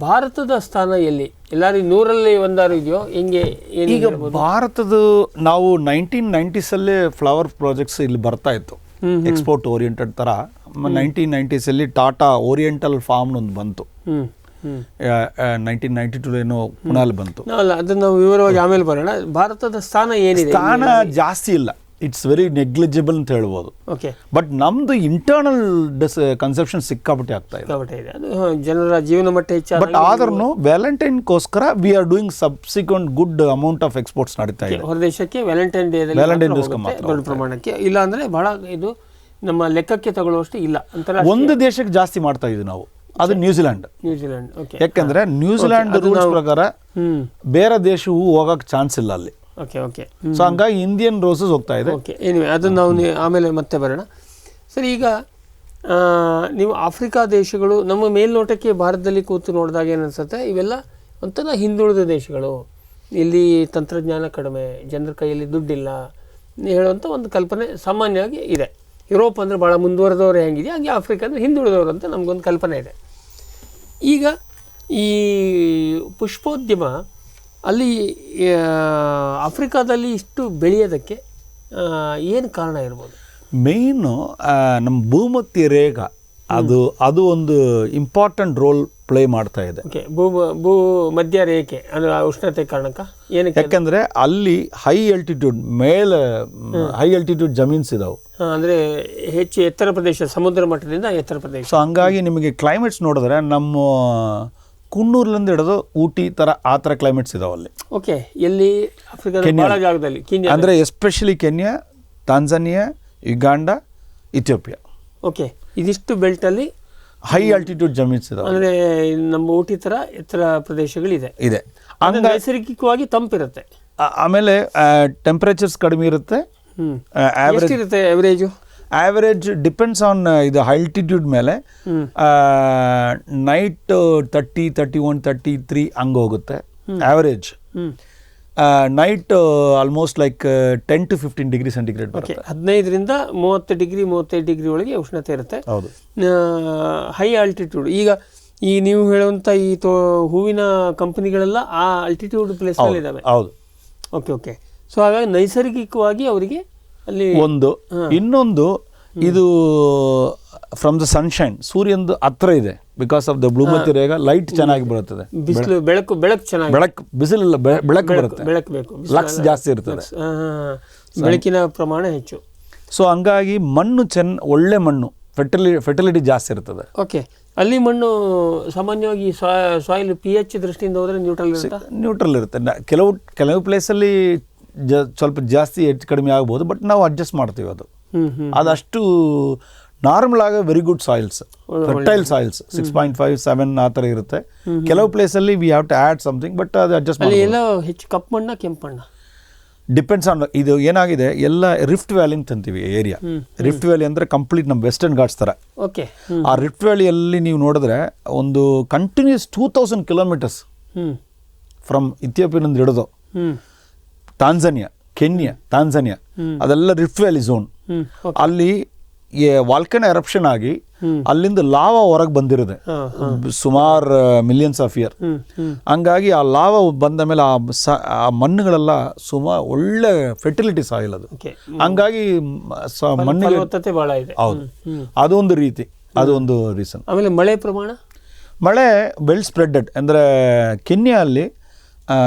ಭಾರತದ ಸ್ಥಾನ ಎಲ್ಲಿ? ಎಲ್ಲರೂ 100ರಲ್ಲಿ ಒಂದಾರು ಇದೆಯೋ ಹೆಂಗೆ? ಈಗ ಭಾರತದ ನಾವು 1990s ಅಲ್ಲೇ ಫ್ಲವರ್ ಪ್ರಾಜೆಕ್ಟ್ಸ್ ಇಲ್ಲಿ ಬರ್ತಾ ಇತ್ತು, ಎಕ್ಸ್ಪೋರ್ಟ್ ಓರಿಯೆಂಟೆಡ್ ಥರ. 1990s ಅಲ್ಲಿ ಟಾಟಾ ಓರಿಯೆಂಟಲ್ ಫಾರ್ಮ್ ಒಂದು ಬಂತು. 1992 ಏನೋ ಪುಣೆಯಲ್ಲಿ ಬಂತು. ಅಲ್ಲ, ಅದನ್ನು ನಾವು ವಿವರವಾಗಿ ಆಮೇಲೆ ಬರೋಣ. ಭಾರತದ ಸ್ಥಾನ ಏನಿದೆ? ಸ್ಥಾನ ಜಾಸ್ತಿ ಇಲ್ಲ, ಇಟ್ಸ್ ವೆರಿ ನೆಗ್ಲಿಜಿಬಲ್ ಅಂತ ಹೇಳ್ಬೋದು. ಓಕೆ. ಬಟ್ ನಮ್ದು ಇಂಟರ್ನಲ್ ಕನ್ಸೆಪ್ಷನ್ ಸಿಕ್ಕಾಪಟ್ಟೆ ಆಗ್ತಾ ಇದೆ. ಅದು ಜನರ ಜೀವನ ಮಟ್ಟ ಹೆಚ್ಚಾದ. ಬಟ್ ಆದ್ರೂ ವ್ಯಾಲೆಂಟೈನ್ಗೋಸ್ಕರ we are doing subsequent good amount of exports ನಡೀತಾ ಇದೆ. ಹೊರದೇಶಕ್ಕೆ ವ್ಯಾಲೆಂಟೈನ್ ಡೇ ದೊಡ್ಡ ಪ್ರಮಾಣಕ್ಕೆ, ಇಲ್ಲ ಅಂದ್ರೆ ಬಹಳ ಇದು ನಮ್ಮ ಲೆಕ್ಕಕ್ಕೆ ತಗೊಳ್ಳುವಷ್ಟು ಇಲ್ಲ. ಒಂದು ದೇಶಕ್ಕೆ ಜಾಸ್ತಿ ಮಾಡ್ತಾ ಇದ್ವಿ ನಾವು, ಅದು ನ್ಯೂಜಿಲೆಂಡ್. ಓಕೆ. ಯಾಕಂದ್ರೆ ನ್ಯೂಜಿಲೆಂಡ್ ರೂಲ್ಸ್ ಪ್ರಕಾರ ಬೇರೆ ದೇಶವು ಹೋಗಕ್ಕೆ ಚಾನ್ಸ್ ಇಲ್ಲ ಅಲ್ಲಿ. ಓಕೆ. ಓಕೆ. ಸೊ ಹಂಗಾಗಿ ಇಂಡಿಯನ್ ರೋಸಸ್ ಹೋಗ್ತಾ ಇದೆ. ಓಕೆ. ಏನಿವೆ ಅದನ್ನು ನಾವು ಆಮೇಲೆ ಮತ್ತೆ ಬರೋಣ. ಸರಿ, ಈಗ ನೀವು ಆಫ್ರಿಕಾ ದೇಶಗಳು ನಮ್ಮ ಮೇಲ್ನೋಟಕ್ಕೆ ಭಾರತದಲ್ಲಿ ಕೂತು ನೋಡಿದಾಗ ಏನನ್ಸುತ್ತೆ, ಇವೆಲ್ಲ ಒಂಥರ ಹಿಂದುಳಿದ ದೇಶಗಳು, ಇಲ್ಲಿ ತಂತ್ರಜ್ಞಾನ ಕಡಿಮೆ, ಜನರ ಕೈಯಲ್ಲಿ ದುಡ್ಡಿಲ್ಲ ಹೇಳುವಂಥ ಒಂದು ಕಲ್ಪನೆ ಸಾಮಾನ್ಯವಾಗಿ ಇದೆ. ಯುರೋಪ್ ಅಂದರೆ ಭಾಳ ಮುಂದುವರೆದವರು ಹೆಂಗಿದೆ, ಹಾಗೆ ಆಫ್ರಿಕಾ ಅಂದರೆ ಹಿಂದುಳಿದವರು ಅಂತ ನಮಗೊಂದು ಕಲ್ಪನೆ ಇದೆ. ಈಗ ಈ ಪುಷ್ಪೋದ್ಯಮ ಅಲ್ಲಿ ಆಫ್ರಿಕಾದಲ್ಲಿ ಇಷ್ಟು ಬೆಳೆಯೋದಕ್ಕೆ ಏನು ಕಾರಣ ಇರ್ಬೋದು? ಮೇಯ್ನು ನಮ್ಮ ಭೂಮಧ್ಯ ರೇಖಾ ಅದು ಒಂದು ಇಂಪಾರ್ಟೆಂಟ್ ರೋಲ್ ಪ್ಲೇ ಮಾಡ್ತಾ ಇದೆ. ಓಕೆ. ಭೂ ಮಧ್ಯ ರೇಖೆ ಅಂದರೆ ಉಷ್ಣತೆ ಕಾರಣಕ್ಕೆ ಏನಕ್ಕೆ? ಯಾಕೆಂದರೆ ಅಲ್ಲಿ ಹೈ ಆಲ್ಟಿಟ್ಯೂಡ್ ಜಮೀನ್ಸ್ ಇದಾವೆ, ಅಂದರೆ ಹೆಚ್ಚು ಎತ್ತರ ಪ್ರದೇಶ, ಸಮುದ್ರ ಮಟ್ಟದಿಂದ ಎತ್ತರ ಪ್ರದೇಶ. ಸೊ ಹಂಗಾಗಿ ನಿಮಗೆ ಕ್ಲೈಮೇಟ್ಸ್ ನೋಡಿದ್ರೆ ನಮ್ಮ ಕುನ್ನೂರ್ಲಿಂದ ಹಿಡಿದು ಊಟಿ ಥರ ಆ ಥರ ಕ್ಲೈಮೇಟ್ಸ್ ಇದಾವೆ ಅಲ್ಲಿ. ಓಕೆ. ಎಲ್ಲಿ? ಆಫ್ರಿಕಾದ ಭಾಳ ಜಾಗದಲ್ಲಿ, ಅಂದರೆ especially Kenya, Tanzania, Uganda, Ethiopia. Okay. ಇದಿಷ್ಟು ಬೆಲ್ಟಲ್ಲಿ ಹೈ ಆಲ್ಟಿಟ್ಯೂಡ್ ಜಮೀನ್ಸ್ ಇದಾವೆ. ಅಂದರೆ ನಮ್ಮ ಊಟಿ ಥರ ಎತ್ತರ ಪ್ರದೇಶಗಳಿದೆ. ನೈಸರ್ಗಿಕವಾಗಿ ತಂಪಿರುತ್ತೆ. ಆಮೇಲೆ ಟೆಂಪರೇಚರ್ಸ್ ಕಡಿಮೆ ಇರುತ್ತೆ. ಎಷ್ಟಿರುತ್ತೆ ಆವರೇಜ್ ಡಿಪೆಂಡ್ಸ್ ಆನ್ ಇದು ಆಲ್ಟಿಟ್ಯೂಡ್ ಮೇಲೆ. ನೈಟ್ 30, 31, 33 ಹಂಗೆ ಹೋಗುತ್ತೆ average. Night almost like 10 to 15 degree centigrade ಬರುತ್ತೆ. 15ರಿಂದ 30 ಡಿಗ್ರಿ 35 ಡಿಗ್ರಿ ಒಳಗೆ ಉಷ್ಣತೆ ಇರುತ್ತೆ. ಹೌದು. High altitude. ಈಗ ನೀವು ಹೇಳುವಂಥ ಈ ಹೂವಿನ ಕಂಪನಿಗಳೆಲ್ಲ ಆ ಆಲ್ಟಿಟ್ಯೂಡ್ ಪ್ಲೇಸ್ಗಳಿದ್ದಾವೆ. ಹೌದು. ಓಕೆ. ಓಕೆ. ಸೊ ಹಾಗಾಗಿ ನೈಸರ್ಗಿಕವಾಗಿ ಅವರಿಗೆ ಅಲ್ಲಿ ಒಂದು ಇನ್ನೊಂದು ಇದು ಫ್ರಮ್ ದ ಸನ್ಶೈನ್, ಸೂರ್ಯಂದು ಹತ್ರ ಇದೆ, ಬಿಕಾಸ್ ಆಫ್ ದ ಬ್ಲೂಮತಿ ರೇಗ ಲೈಟ್ ಚೆನ್ನಾಗಿ ಬರುತ್ತದೆ, ಬಿಸಿಲು ಬೆಳಕು ಚೆನ್ನಾಗಿ, ಬೆಳಕು ಬಿಸಿಲಿಲ್ಲ, ಬೆಳಕು ಬರುತ್ತೆ, ಬೆಳಕು ಬೇಕು, ಲಕ್ಸ್ ಜಾಸ್ತಿ ಇರ್ತದೆ, ಬೆಳಕಿನ ಪ್ರಮಾಣ ಹೆಚ್ಚು. ಸೊ ಹಂಗಾಗಿ ಮಣ್ಣು ಒಳ್ಳೆ ಮಣ್ಣು, ಫೆರ್ಟಿಲಿಟಿ ಜಾಸ್ತಿ ಇರ್ತದೆ. ಓಕೆ, ಅಲ್ಲಿ ಮಣ್ಣು ಸಾಮಾನ್ಯವಾಗಿ ಸಾಯಿಲ್ pH ದೃಷ್ಟಿಯಿಂದ ಹೋದರೆ ನ್ಯೂಟ್ರಲ್ ಇರುತ್ತೆ. ಕೆಲವು ಪ್ಲೇಸಲ್ಲಿ ಸ್ವಲ್ಪ ಜಾಸ್ತಿ ಹೆಚ್ಚು ಕಡಿಮೆ ಆಗ್ಬೋದು, ಬಟ್ ನಾವು ಅಡ್ಜಸ್ಟ್ ಮಾಡ್ತೀವಿ. ಅದಷ್ಟು ನಾರ್ಮಲ್ ಆಗಿ very good soils, fertile soils 6.5, 7 ಆ ಥರ ಇರುತ್ತೆ. ಕೆಲವು ಪ್ಲೇಸಲ್ಲಿ we have to add something, but ಅದು ಅಡ್ಜಸ್ಟ್ ಮಾಡಿ. ಎಲ್ಲ ಹೆಚ್ಚು ಕಪ್ಪು ಮಣ್ಣ ಕೆಂಪು ಮಣ್ಣ ಡಿಪೆಂಡ್ಸ್ ಆನ್. ಇದು ಏನಾಗಿದೆ, ಎಲ್ಲ ರಿಫ್ಟ್ ವ್ಯಾಲಿ ಅಂತ ಅಂತೀವಿ ಏರಿಯಾ. ರಿಫ್ಟ್ ವ್ಯಾಲಿ ಅಂದರೆ ಕಂಪ್ಲೀಟ್ ನಮ್ಮ ವೆಸ್ಟರ್ನ್ ಘಾಟ್ಸ್ ಥರ. ಓಕೆ, ಆ ರಿಫ್ಟ್ ವ್ಯಾಲಿಯಲ್ಲಿ ನೀವು ನೋಡಿದ್ರೆ ಒಂದು ಕಂಟಿನ್ಯೂಸ್ 2000 ಕಿಲೋಮೀಟರ್ಸ್ ಫ್ರಮ್ ಇಥಿಯೋಪಿಯಾದಿಂದ ಹಿಡಿದು ಟಾಂಜಾನಿಯಾ, ಕೆನ್ಯಾ, ತಾಂಜಾನಿಯಾ, ಅದೆಲ್ಲ ರಿಫ್ಟ್ ವ್ಯಾಲಿ ಝೋನ್. ಅಲ್ಲಿ ವಾಲ್ಕನೋ ಎರಪ್ಷನ್ ಆಗಿ ಅಲ್ಲಿಂದ ಲಾವಾ ಹೊರಗೆ ಬಂದಿರುತ್ತೆ ಸುಮಾರು ಮಿಲಿಯನ್ಸ್ ಆಫ್ ಇಯರ್. ಹಂಗಾಗಿ ಆ ಲಾವಾ ಬಂದ ಮೇಲೆ ಆ ಮಣ್ಣುಗಳೆಲ್ಲ ಒಳ್ಳೆ ಫೆರ್ಟಿಲಿಟಿ ಸಾಯಿಲ್ ಅದು. ಹಂಗಾಗಿ ಮಣ್ಣಿಗೆ ಹೌದು, ಅದೊಂದು ರೀತಿ, ಅದೊಂದು ರೀಸನ್. ಆಮೇಲೆ ಮಳೆ ಪ್ರಮಾಣ, ಮಳೆ ವೆಲ್ ಸ್ಪ್ರೆಡೆಡ್. ಅಂದರೆ ಕೆನ್ಯಾಲ್ಲಿ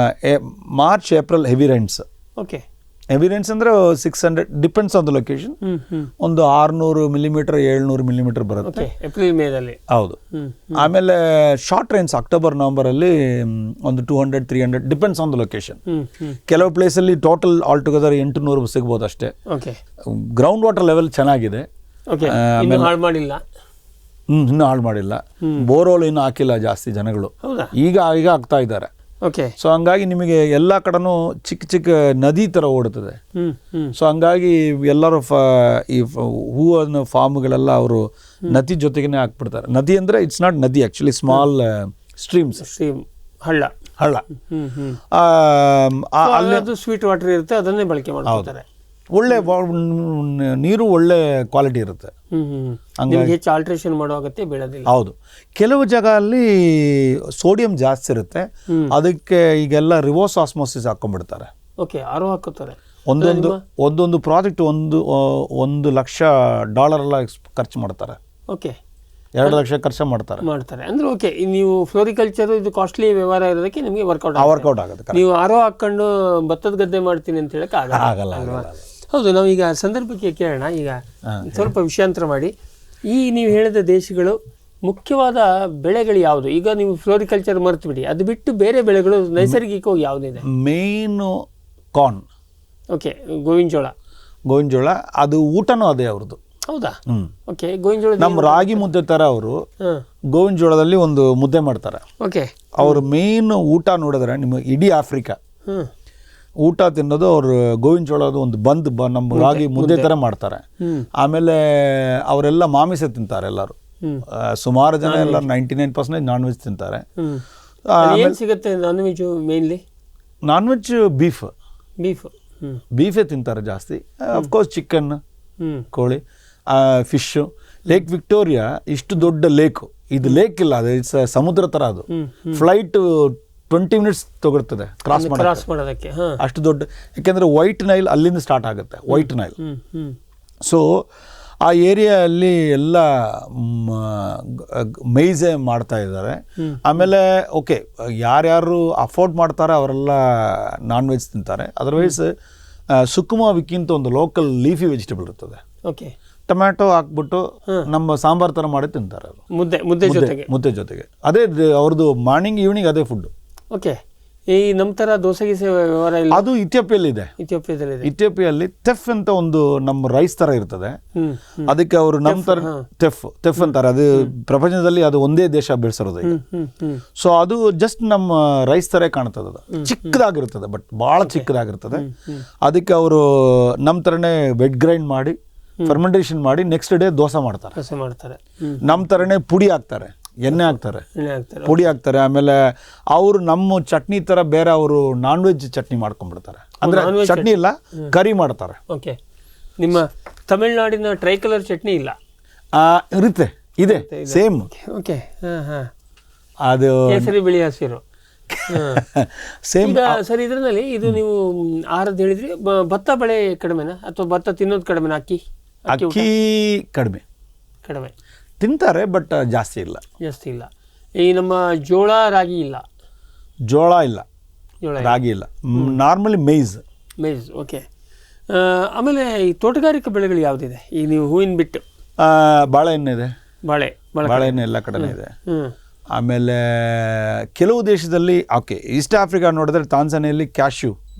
March April heavy rains. Okay, heavy rains ಅಂದರೆ 600, ಡಿಪೆಂಡ್ಸ್ ಆನ್ ದ ಲೊಕೇಶನ್. ಒಂದು 600 ಮಿಲಿಮೀಟರ್ 700 ಮಿಲಿಮೀಟರ್ ಬರುತ್ತೆ ಏಪ್ರಿಲ್ ಮೇದಲ್ಲಿ. ಹೌದು. ಆಮೇಲೆ ಶಾರ್ಟ್ ರೈನ್ಸ್ ಅಕ್ಟೋಬರ್ ನವಂಬರಲ್ಲಿ ಒಂದು 200, 300 ಡಿಪೆಂಡ್ಸ್ ಆನ್ ದ ಲೊಕೇಶನ್. ಕೆಲವು ಪ್ಲೇಸಲ್ಲಿ ಟೋಟಲ್ ಆಲ್ ಟುಗೆದರ್ 800 ಸಿಗ್ಬೋದು ಅಷ್ಟೇ. ಗ್ರೌಂಡ್ ವಾಟರ್ ಲೆವೆಲ್ ಚೆನ್ನಾಗಿದೆ, ಇನ್ನೂ ಹಾಳು ಮಾಡಿಲ್ಲ. ಬೋರ್ವೆಲ್ ಇನ್ನೂ ಹಾಕಿಲ್ಲ ಜಾಸ್ತಿ ಜನಗಳು, ಈಗ ಆಗ್ತಾ ಇದ್ದಾರೆ. ಸೊ ಹಂಗಾಗಿ ನಿಮಗೆ ಎಲ್ಲ ಕಡೆನೂ ಚಿಕ್ಕ ಚಿಕ್ಕ ನದಿ ಥರ ಓಡುತ್ತದೆ. ಸೊ ಹಂಗಾಗಿ ಎಲ್ಲರೂ ಈ ಹೂವನ್ನು ಫಾರ್ಮ್ಗಳೆಲ್ಲ ಅವರು ನದಿ ಜೊತೆಗೇ ಹಾಕ್ಬಿಡ್ತಾರೆ. ನದಿ ಅಂದರೆ ಇಟ್ಸ್ ನಾಟ್ ನದಿ, ಆ್ಯಕ್ಚುಲಿ ಸ್ಮಾಲ್ ಸ್ಟ್ರೀಮ್ಸ್, ಹಳ್ಳ. ಅಲ್ಲಿ ಸ್ವೀಟ್ ವಾಟರ್ ಇರುತ್ತೆ, ಅದನ್ನೇ ಬಳಕೆ ಮಾಡ್ತಾರೆ. ಒಳ್ಳೆ ನೀರು ಒಳ್ಳೆ ಕ್ವಾಲಿಟಿ ಇರುತ್ತೆ. ಹೆಚ್ಚು ಆಲ್ಟ್ರೇಷನ್ ಮಾಡೋ ಅಗತ್ಯ ಬೀಳೋದಿಲ್ಲ. ಹೌದು. ಕೆಲವು ಜಾಗದಲ್ಲಿ ಸೋಡಿಯಂ ಜಾಸ್ತಿ ಇರುತ್ತೆ, ಅದಕ್ಕೆ ಈಗೆಲ್ಲ ರಿವರ್ಸ್ ಆಸ್ಮೋಸಿಸ್ ಹಾಕೊಂಡ್ಬಿಡ್ತಾರೆ. ಓಕೆ, ಆರೋ ಹಾಕೋತಾರೆ. ಒಂದೊಂದು ಪ್ರಾಜೆಕ್ಟ್ $1 ಲಕ್ಷ ಎಲ್ಲ ಖರ್ಚು ಮಾಡ್ತಾರೆ. ಓಕೆ, 2 ಲಕ್ಷ ಖರ್ಚು ಮಾಡ್ತಾರೆ. ಅಂದ್ರೆ ಓಕೆ, ನೀವು ಫ್ಲೋರಿಕಲ್ಚರ್ ಇದು ಕಾಸ್ಟ್ಲಿ ವ್ಯವಹಾರ ಇರೋದಕ್ಕೆ ನಿಮಗೆ ವರ್ಕೌಟ್ ಆಗುತ್ತೆ. ನೀವು ಆರೋ ಹಾಕೊಂಡು ಭತ್ತದ ಗದ್ದೆ ಮಾಡ್ತೀನಿ ಅಂತ ಹೇಳಕ್ಕೆ ಆಗಲ್ಲ. ಹೌದು, ನಾವೀಗ ಸಂದರ್ಭಕ್ಕೆ ಕೇಳೋಣ. ಈಗ ಸ್ವಲ್ಪ ವಿಷಯಾಂತರ ಮಾಡಿ, ನೀವು ಹೇಳಿದ ದೇಶಗಳು ಮುಖ್ಯವಾದ ಬೆಳೆಗಳು ಯಾವುದು? ಈಗ ನೀವು ಫ್ಲೋರಿಕಲ್ಚರ್ ಮರ್ತು ಬಿಡಿ, ಅದು ಬಿಟ್ಟು ಬೇರೆ ಬೆಳೆಗಳು ನೈಸರ್ಗಿಕವಾಗಿ ಯಾವುದಿದೆ? Main corn. ಓಕೆ, ಗೋವಿನ ಜೋಳ ಅದು ಊಟನೂ ಅದೇ ಅವ್ರದ್ದು. ಹೌದಾ? ಓಕೆ, ಗೋವಿನ ಜೋಳ ನಮ್ಮ ರಾಗಿ ಮುದ್ದೆ ಥರ ಅವರು ಗೋವಿನ ಜೋಳದಲ್ಲಿ ಒಂದು ಮುದ್ದೆ ಮಾಡ್ತಾರೆ. ಓಕೆ, ಅವ್ರ ಮೇನ್ ಊಟ ನೋಡಿದ್ರೆ ನಿಮ್ಮ ಇಡೀ ಆಫ್ರಿಕಾ ಊಟ ತಿನ್ನೋದು ಅವ್ರು ಗೋವಿನ ಜೋಳದ ಒಂದು ನಮ್ಮ ರಾಗಿ ಮುದ್ದೆ ಥರ ಮಾಡ್ತಾರೆ. ಆಮೇಲೆ ಅವರೆಲ್ಲ ಮಾಂಸ ತಿಂತಾರೆ ಎಲ್ಲರೂ, ಸುಮಾರು ಜನ ಎಲ್ಲ 99% ನಾನ್ ವೆಜ್ ತಿಂತಾರೆ. ಸಿಗುತ್ತೆ non veg? Mainly non veg ಬೀಫೇ ತಿಂತಾರೆ ಜಾಸ್ತಿ. ಅಫ್ಕೋರ್ಸ್ ಚಿಕನ್, ಕೋಳಿ, ಫಿಶು. ಲೇಕ್ ವಿಕ್ಟೋರಿಯಾ ಇಷ್ಟು ದೊಡ್ಡ ಲೇಕು, ಇದು ಲೇಕ್ ಇಲ್ಲ, ಅದು ಇಟ್ಸ್ ಸಮುದ್ರ ಥರ. ಅದು ಫ್ಲೈಟ್ 20 ಮಿನಿಟ್ಸ್ ತಗೊಳ್ತದೆ ಕ್ರಾಸ್ ಮಾಡೋದಕ್ಕೆ, ಅಷ್ಟು ದೊಡ್ಡ. ಯಾಕೆಂದರೆ ವೈಟ್ ನೈಲ್ ಅಲ್ಲಿಂದ ಸ್ಟಾರ್ಟ್ ಆಗುತ್ತೆ, ವೈಟ್ ನೈಲ್. ಸೊ ಆ ಏರಿಯಾದಲ್ಲಿ ಎಲ್ಲ ಮೇಯ್ಸೆ ಮಾಡ್ತಾ ಇದ್ದಾರೆ. ಆಮೇಲೆ ಓಕೆ, ಯಾರ್ಯಾರು ಅಫೋರ್ಡ್ ಮಾಡ್ತಾರೆ ಅವರೆಲ್ಲ ನಾನ್ ವೆಜ್ ತಿಂತಾರೆ. ಅದರ್ವೈಸ್ ಸುಕುಮಾವಿಕ್ಕಿಂತ ಒಂದು ಲೋಕಲ್ ಲೀಫಿ ವೆಜಿಟೇಬಲ್ ಇರ್ತದೆ. ಓಕೆ, ಟೊಮ್ಯಾಟೊ ಹಾಕ್ಬಿಟ್ಟು ನಮ್ಮ ಸಾಂಬಾರ್ ಥರ ಮಾಡಿ ತಿಂತಾರೆ ಅವರು, ಮುದ್ದೆ ಜೊತೆಗೆ. ಅದೇ ಅವ್ರದ್ದು ಮಾರ್ನಿಂಗ್ ಈವ್ನಿಂಗ್ ಅದೇ ಫುಡ್. ಓಕೆ, ಈ ನಮ್ಮ ಥರ ದೋಸೆ ಗೀಸೆ ವ್ಯವಹಾರ ಇಲ್ಲ? ಅದು ಇಥಿಯೋಪಿಯಲ್ಲಿ. ಇಥಿಯೋಪಿಯಲ್ಲಿ ತೆಫ್ ಅಂತ ಒಂದು ನಮ್ಮ ರೈಸ್ ಥರ ಇರ್ತದೆ. ಅದಕ್ಕೆ ಅವರು ನಮ್ಮ ಥರ ತೆಫ್ ಅಂತಾರೆ. ಅದು ಪ್ರಪಂಚದಲ್ಲಿ ಅದು ಒಂದೇ ದೇಶ ಬೆಳೆಸಿರೋದು ಈಗ. ಸೊ ಅದು ಜಸ್ಟ್ ನಮ್ಮ ರೈಸ್ ಥರ ಕಾಣ್ತದೆ. ಅದು ಚಿಕ್ಕದಾಗಿರ್ತದೆ, ಬಟ್ ಭಾಳ ಚಿಕ್ಕದಾಗಿರ್ತದೆ. ಅದಕ್ಕೆ ಅವರು ನಮ್ಮ ಥರನೇ ವೆಟ್ ಗ್ರೈಂಡ್ ಮಾಡಿ ಫರ್ಮೆಂಟೇಷನ್ ಮಾಡಿ ನೆಕ್ಸ್ಟ್ ಡೇ ದೋಸೆ ಮಾಡ್ತಾರೆ. ನಮ್ಮ ಥರನೇ ಪುಡಿ ಹಾಕ್ತಾರೆ, ಎಣ್ಣೆ ಹಾಕ್ತಾರೆ, ಪುಡಿ ಹಾಕ್ತಾರೆ. ಆಮೇಲೆ ಅವರು ನಮ್ಮ ಚಟ್ನಿ ಥರ ಬೇರೆ ಅವರು ನಾನ್ ವೆಜ್ ಚಟ್ನಿ ಮಾಡ್ಕೊಂಡ್ಬಿಡ್ತಾರೆ. ಅಂದರೆ ಚಟ್ನಿ ಇಲ್ಲ, ಕರಿ ಮಾಡ್ತಾರೆ. ಓಕೆ, ನಿಮ್ಮ ತಮಿಳುನಾಡಿನ ಟ್ರೈಕಲರ್ ಚಟ್ನಿ ಇಲ್ಲ? ಇದೆ ಸೇಮ್. ಓಕೆ, ಅದು ಕೇಸರಿ ಬಿಳಿ ಹಸಿರು ಸೇಮ್. ಸರ್, ಇದರಲ್ಲಿ ಇದು ನೀವು ಆಹಾರದ್ದು ಹೇಳಿದ್ರಿ, ಭತ್ತ ಬೆಳೆ ಕಡಿಮೆನಾ ಅಥವಾ ಭತ್ತ ತಿನ್ನೋದು ಕಡಿಮೆನಾ? ಅಕ್ಕಿ ಕಡಿಮೆ. ತಿಂತಾರೆ ಬಟ್ ಜಾಸ್ತಿ ಇಲ್ಲ. ಈ ನಮ್ಮ ಜೋಳ ರಾಗಿ ಇಲ್ಲ, ಜೋಳ ಇಲ್ಲ, ರಾಗಿ ಇಲ್ಲ, ನಾರ್ಮಲಿ ಮೇಯ್ಸ್. ಓಕೆ. ಆಮೇಲೆ ಈ ತೋಟಗಾರಿಕಾ ಬೆಳೆಗಳು ಯಾವುದಿದೆ ಈಗ ನೀವು ಹೂವಿನ ಬಿಟ್ಟು? ಬಾಳೆಹಣ್ಣು ಇದೆ, ಬಾಳೆಹಣ್ಣು ಎಲ್ಲ ಕಡೆನೇ ಇದೆ. ಆಮೇಲೆ ಕೆಲವು ದೇಶದಲ್ಲಿ ಈಸ್ಟ್ ಆಫ್ರಿಕಾ ನೋಡಿದ್ರೆ ತಾನ್ಸಾನಿಯಲ್ಲಿ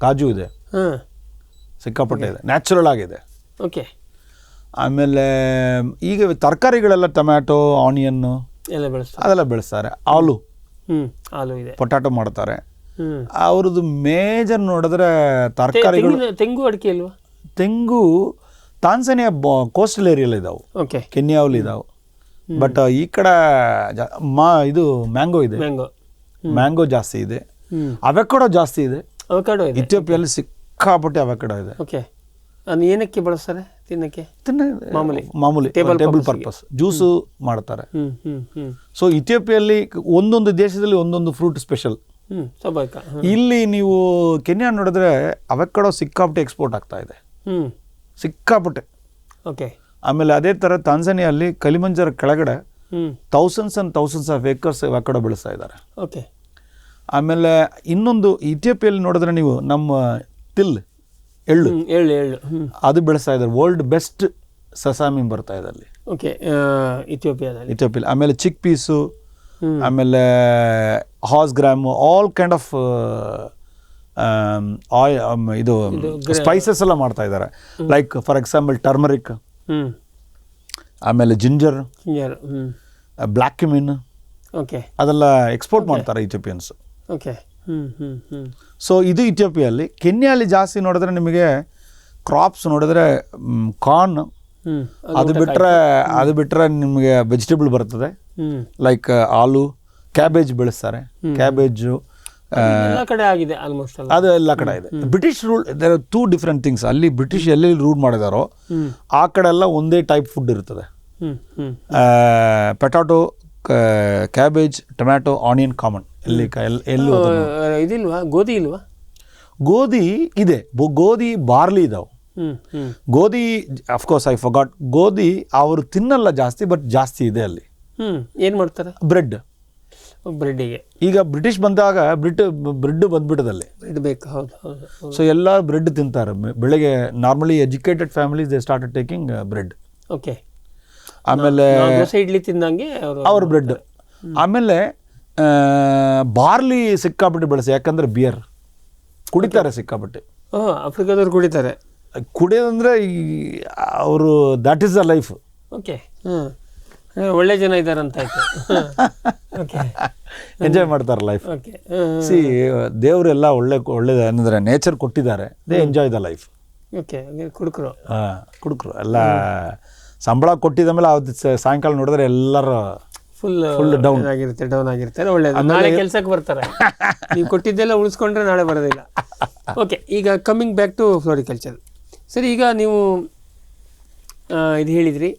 ಕಾಜು ಇದೆ, ಸಿಕ್ಕಾಪಟ್ಟೆ ಇದೆ, ನ್ಯಾಚುರಲ್ ಆಗಿದೆ. ಓಕೆ. ಆಮೇಲೆ ಈಗ ತರಕಾರಿಗಳೆಲ್ಲ ಟೊಮ್ಯಾಟೊ, ಆನಿಯನ್ನು ಅದೆಲ್ಲ ಬೆಳೆಸ್ತಾರೆ. ಆಲೂ ಇದೆ, ಪೊಟ್ಯಾಟೊ ಮಾಡ್ತಾರೆ. ಅವ್ರದ್ದು ಮೇಜರ್ ನೋಡಿದ್ರೆ ತರಕಾರಿಗಳು. ತೆಂಗು ಅಡಿಕೆ ಅಲ್ವಾ? ತೆಂಗು ತಾನ್ಸಾನಿಯಾ ಕೋಸ್ಟಲ್ ಏರಿಯಲ್ಲಿ ಇದಾವೆ, ಕೆನ್ಯಾವಲ್ಲಿ ಇದಾವೆ. ಬಟ್ ಈ ಕಡೆ ಇದು ಮ್ಯಾಂಗೋ ಇದೆ, ಮ್ಯಾಂಗೋ ಜಾಸ್ತಿ ಇದೆ. ಅವಕಾಡೋ ಜಾಸ್ತಿ ಇದೆ, ಇಥಿಯೋಪಿಯಲ್ಲಿ ಸಿಕ್ಕಾಪಟ್ಟೆ ಅವಕಾಡೋ ಇದೆ. ಓಕೆ. ಅದು ಏನಕ್ಕೆ ಬಳಸ್ತಾರೆ? ತಿನ್ನಕ್ಕೆ? ಮಾಮೂಲಿ ಟೇಬಲ್ ಪರ್ಪಸ್, ಜ್ಯೂಸು ಮಾಡ್ತಾರೆ. ಸೊ ಇಥಿಯೋಪಿಯಲ್ಲಿ ಒಂದೊಂದು ದೇಶದಲ್ಲಿ ಒಂದೊಂದು ಫ್ರೂಟ್ ಸ್ಪೆಷಲ್. ಇಲ್ಲಿ ನೀವು ಕೆನ್ಯಾ ನೋಡಿದ್ರೆ ಅವಕಾಡೋ ಸಿಕ್ಕಾಪಟ್ಟೆ ಎಕ್ಸ್ಪೋರ್ಟ್ ಆಗ್ತಾ ಇದೆ, ಸಿಕ್ಕಾಪಟ್ಟೆ. ಓಕೆ. ಆಮೇಲೆ ಅದೇ ಥರ ತಾನ್ಸಾನಿಯಲ್ಲಿ ಕಲಿಮಂಜರ್ ಕೆಳಗಡೆ ಥೌಸಂಡ್ಸ್ ಆಫ್ ಏಕರ್ಸ್ ಅವಕಾಡೋ ಬೆಳೆಸ್ತಾ ಇದ್ದಾರೆ. ಓಕೆ. ಆಮೇಲೆ ಇನ್ನೊಂದು ಇಥಿಯೋಪಿಯಲ್ಲಿ ನೋಡಿದ್ರೆ ನೀವು ನಮ್ಮ ಎಳ್ಳು ಅದು ಬೆಳೆಸ್ತಾ ಇದ್ದಾರೆ. ವರ್ಲ್ಡ್ ಬೆಸ್ಟ್ ಸಸಾಮಿ ಬರ್ತಾ ಇದೆ ಅಲ್ಲಿ. ಓಕೆ. ಇಥಿಯೋಪಿಯಲ್ಲಿ. ಆಮೇಲೆ ಚಿಕ್ ಪೀಸು, ಆಮೇಲೆ ಹಾಸ್ ಗ್ರಾಮು, ಆಲ್ ಕೈಂಡ್ ಆಫ್ ಇದು ಸ್ಪೈಸಸ್ ಎಲ್ಲ ಮಾಡ್ತಾ ಇದ್ದಾರೆ. ಲೈಕ್ ಫಾರ್ ಎಕ್ಸಾಂಪಲ್ ಟರ್ಮರಿಕ್, ಆಮೇಲೆ ಜಿಂಜರ್, ಬ್ಲ್ಯಾಕ್ ಕ್ಯುಮಿನ್, ಅದೆಲ್ಲ ಎಕ್ಸ್ಪೋರ್ಟ್ ಮಾಡ್ತಾರೆ ಇಥಿಯೋಪಿಯನ್ಸ್. ಓಕೆ. ಸೊ ಇದು ಇಥಿಯೋಪಿಯಲ್ಲಿ. ಕೆನ್ಯಾಲಿ ಜಾಸ್ತಿ ನೋಡಿದ್ರೆ ನಿಮಗೆ ಕ್ರಾಪ್ಸ್ ನೋಡಿದ್ರೆ ಕಾರ್ನ್, ಅದು ಬಿಟ್ಟರೆ ನಿಮಗೆ ವೆಜಿಟೇಬಲ್ ಬರ್ತದೆ. ಲೈಕ್ ಆಲೂ, ಕ್ಯಾಬೇಜ್ ಬೆಳೆಸ್ತಾರೆ. ಕ್ಯಾಬೇಜು ಅದು ಎಲ್ಲ ಕಡೆ ಇದೆ. British rule, there are two different things. ಅಲ್ಲಿ ಬ್ರಿಟಿಷ್ ಎಲ್ಲಿ ರೂಲ್ ಮಾಡಿದಾರೋ ಆ ಕಡೆ ಎಲ್ಲ ಒಂದೇ ಟೈಪ್ ಫುಡ್ ಇರ್ತದೆ. Potato, cabbage, tomato, onion common. ಇದಿಲ್ವಾ? ಗೋಧಿ ಇಲ್ವಾ? ಗೋಧಿ ಇದೆ, ಗೋಧಿ, ಬಾರ್ಲಿ ಇದಾವೆ. ಗೋಧಿ ಅಫ್ಕೋರ್ಸ್ ಐ ಫರ್ಗಾಟ್. ಗೋಧಿ ಅವರು ತಿನ್ನಲ್ಲ ಜಾಸ್ತಿ, ಬಟ್ ಜಾಸ್ತಿ ಇದೆ ಅಲ್ಲಿ. ಏನು ಮಾಡ್ತಾರೆ? ಬ್ರೆಡ್ಡಿಗೆ. ಈಗ ಬ್ರಿಟಿಷ್ ಬಂದಾಗ ಬ್ರೆಡ್ ಬಂದ್ಬಿಟ್ಟದಲ್ಲಿ ಬೇಕು. ಸೊ ಎಲ್ಲ ಬ್ರೆಡ್ ತಿಂತಾರೆ ಬೆಳಗ್ಗೆ. Normally educated families they started taking bread. Okay. ಆಮೇಲೆ ಇಡ್ಲಿ ತಿಂದಂಗೆ ಅವ್ರ ಬ್ರೆಡ್. ಆಮೇಲೆ ಬಾರ್ಲಿ ಸಿಕ್ಕಾಪಟ್ಟೆ ಬೆಳೆಸಿ, ಯಾಕಂದ್ರೆ ಬಿಯರ್ ಕುಡಿತಾರೆ ಸಿಕ್ಕಾಪಟ್ಟೆ. ಆಫ್ರಿಕಾದವ್ರು ಕುಡಿತಾರೆ. ಕುಡಿಯೋದಂದ್ರೆ ಅವರು that is the life. Okay. ಒಳ್ಳೆ ಜನ ಇದ್ದಾರೆ ಅಂತ ಆಯ್ತು. ಎಂಜಾಯ್ ಮಾಡ್ತಾರೆ ಲೈಫ್. ಸಿ ದೇವರೆಲ್ಲ ಒಳ್ಳೆದ ಅಂದರೆ ನೇಚರ್ ಕೊಟ್ಟಿದ್ದಾರೆ, they enjoy the life. Okay. ಕುಡುಕರು ಎಲ್ಲ ಸಂಬಳ ಕೊಟ್ಟಿದ ಮೇಲೆ ಅವತ್ತು ಸಾಯಂಕಾಲ ನೋಡಿದ್ರೆ ಎಲ್ಲರೂ ಫುಲ್ ಡೌನ್ ಆಗಿರ್ತಾರೆ. ಒಳ್ಳೆಯದು, ನಾಳೆ ಕೆಲಸಕ್ಕೆ ಬರ್ತಾರೆ. ನೀವು ಕೊಟ್ಟಿದ್ದೆಲ್ಲ ಉಳಿಸ್ಕೊಂಡ್ರೆ ನಾಳೆ ಬರೋದಿಲ್ಲ. ಓಕೆ. ಈಗ ಕಮ್ಮಿಂಗ್ ಬ್ಯಾಕ್ ಟು ಫ್ಲೋರಿಕಲ್ಚರ್. ಸರಿ, ಈಗ ನೀವು ಇದು ಹೇಳಿದ್ರಿ,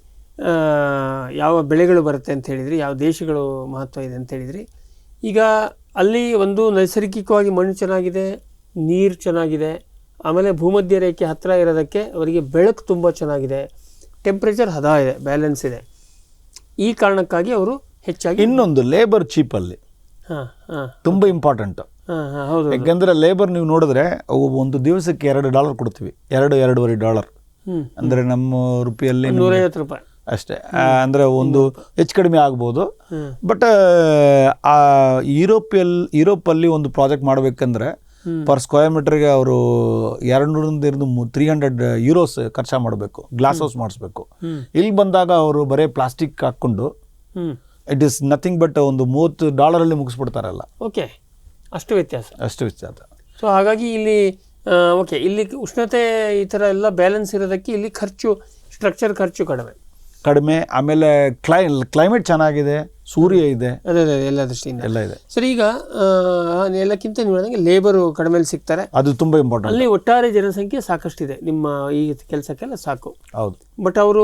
ಯಾವ ಬೆಳೆಗಳು ಬರುತ್ತೆ ಅಂತ ಹೇಳಿದ್ರಿ, ಯಾವ ದೇಶಗಳು ಮಹತ್ವ ಇದೆ ಅಂತ ಹೇಳಿದ್ರಿ. ಈಗ ಅಲ್ಲಿ ಒಂದು ನೈಸರ್ಗಿಕವಾಗಿ ಮಣ್ಣು ಚೆನ್ನಾಗಿದೆ, ನೀರು ಚೆನ್ನಾಗಿದೆ, ಆಮೇಲೆ ಭೂಮಧ್ಯ ರೇಖೆ ಹತ್ತಿರ ಇರೋದಕ್ಕೆ ಅವರಿಗೆ ಬೆಳಕು ತುಂಬ ಚೆನ್ನಾಗಿದೆ, ಟೆಂಪ್ರೇಚರ್ ಹದ ಇದೆ, ಬ್ಯಾಲೆನ್ಸ್ ಇದೆ. ಈ ಕಾರಣಕ್ಕಾಗಿ ಅವರು ಹೆಚ್ಚಾಗಿ. ಇನ್ನೊಂದು ಲೇಬರ್ ಚೀಪಲ್ಲಿ ತುಂಬ ಇಂಪಾರ್ಟೆಂಟ್. ಹೌದು. ಯಾಕೆಂದರೆ ಲೇಬರ್ ನೀವು ನೋಡಿದ್ರೆ ಒಂದು ದಿವಸಕ್ಕೆ $2 ಕೊಡ್ತೀವಿ, $2.5 ಅಂದರೆ ನಮ್ಮ ರೂಪಾಯಲ್ಲಿ $150 ಅಷ್ಟೇ. ಅಂದರೆ ಒಂದು ಹೆಚ್ಚು ಕಡಿಮೆ ಆಗ್ಬೋದು. ಬಟ್ ಯುರೋಪಲ್ಲಿ ಒಂದು ಪ್ರಾಜೆಕ್ಟ್ ಮಾಡಬೇಕಂದ್ರೆ ಪರ್ ಸ್ಕ್ವೇರ್ ಮೀಟರ್ಗೆ ಅವರು 200-300 ಯೂರೋಸ್ ಖರ್ಚು ಮಾಡಬೇಕು, ಗ್ಲಾಸ್ ಹೌಸ್ ಮಾಡಿಸ್ಬೇಕು. ಇಲ್ಲಿ ಬಂದಾಗ ಅವರು ಬರೀ ಪ್ಲಾಸ್ಟಿಕ್ ಹಾಕ್ಕೊಂಡು ಇಟ್ ಈಸ್ ನಥಿಂಗ್ ಬಟ್ ಒಂದು $30 ಮುಗಿಸ್ಬಿಡ್ತಾರಲ್ಲ. ಓಕೆ. ಅಷ್ಟು ವ್ಯತ್ಯಾಸ. ಸೊ ಹಾಗಾಗಿ ಇಲ್ಲಿ ಓಕೆ, ಇಲ್ಲಿ ಉಷ್ಣತೆ ಈ ಥರ ಎಲ್ಲ ಬ್ಯಾಲೆನ್ಸ್ ಇರೋದಕ್ಕೆ ಇಲ್ಲಿ ಸ್ಟ್ರಕ್ಚರ್ ಖರ್ಚು ಕಡಿಮೆ. ಆಮೇಲೆ ಕ್ಲೈಮೇಟ್ ಚೆನ್ನಾಗಿದೆ, ಸೂರ್ಯ ಇದೆ, ಅದೇ ಎಲ್ಲ ದೃಷ್ಟಿಯಿಂದ ಎಲ್ಲ ಇದೆ. ಸರಿ, ಈಗ ಎಲ್ಲಕ್ಕಿಂತ ನೀವು ಹೇಳಿದಂಗೆ ಲೇಬರು ಕಡಿಮೆ ಸಿಗ್ತಾರೆ, ಅದು ತುಂಬ ಇಂಪಾರ್ಟೆಂಟ್. ಅಲ್ಲಿ ಒಟ್ಟಾರೆ ಜನಸಂಖ್ಯೆ ಸಾಕಷ್ಟಿದೆ ನಿಮ್ಮ ಈ ಕೆಲಸಕ್ಕೆಲ್ಲ ಸಾಕು. ಹೌದು. ಬಟ್ ಅವ್ರ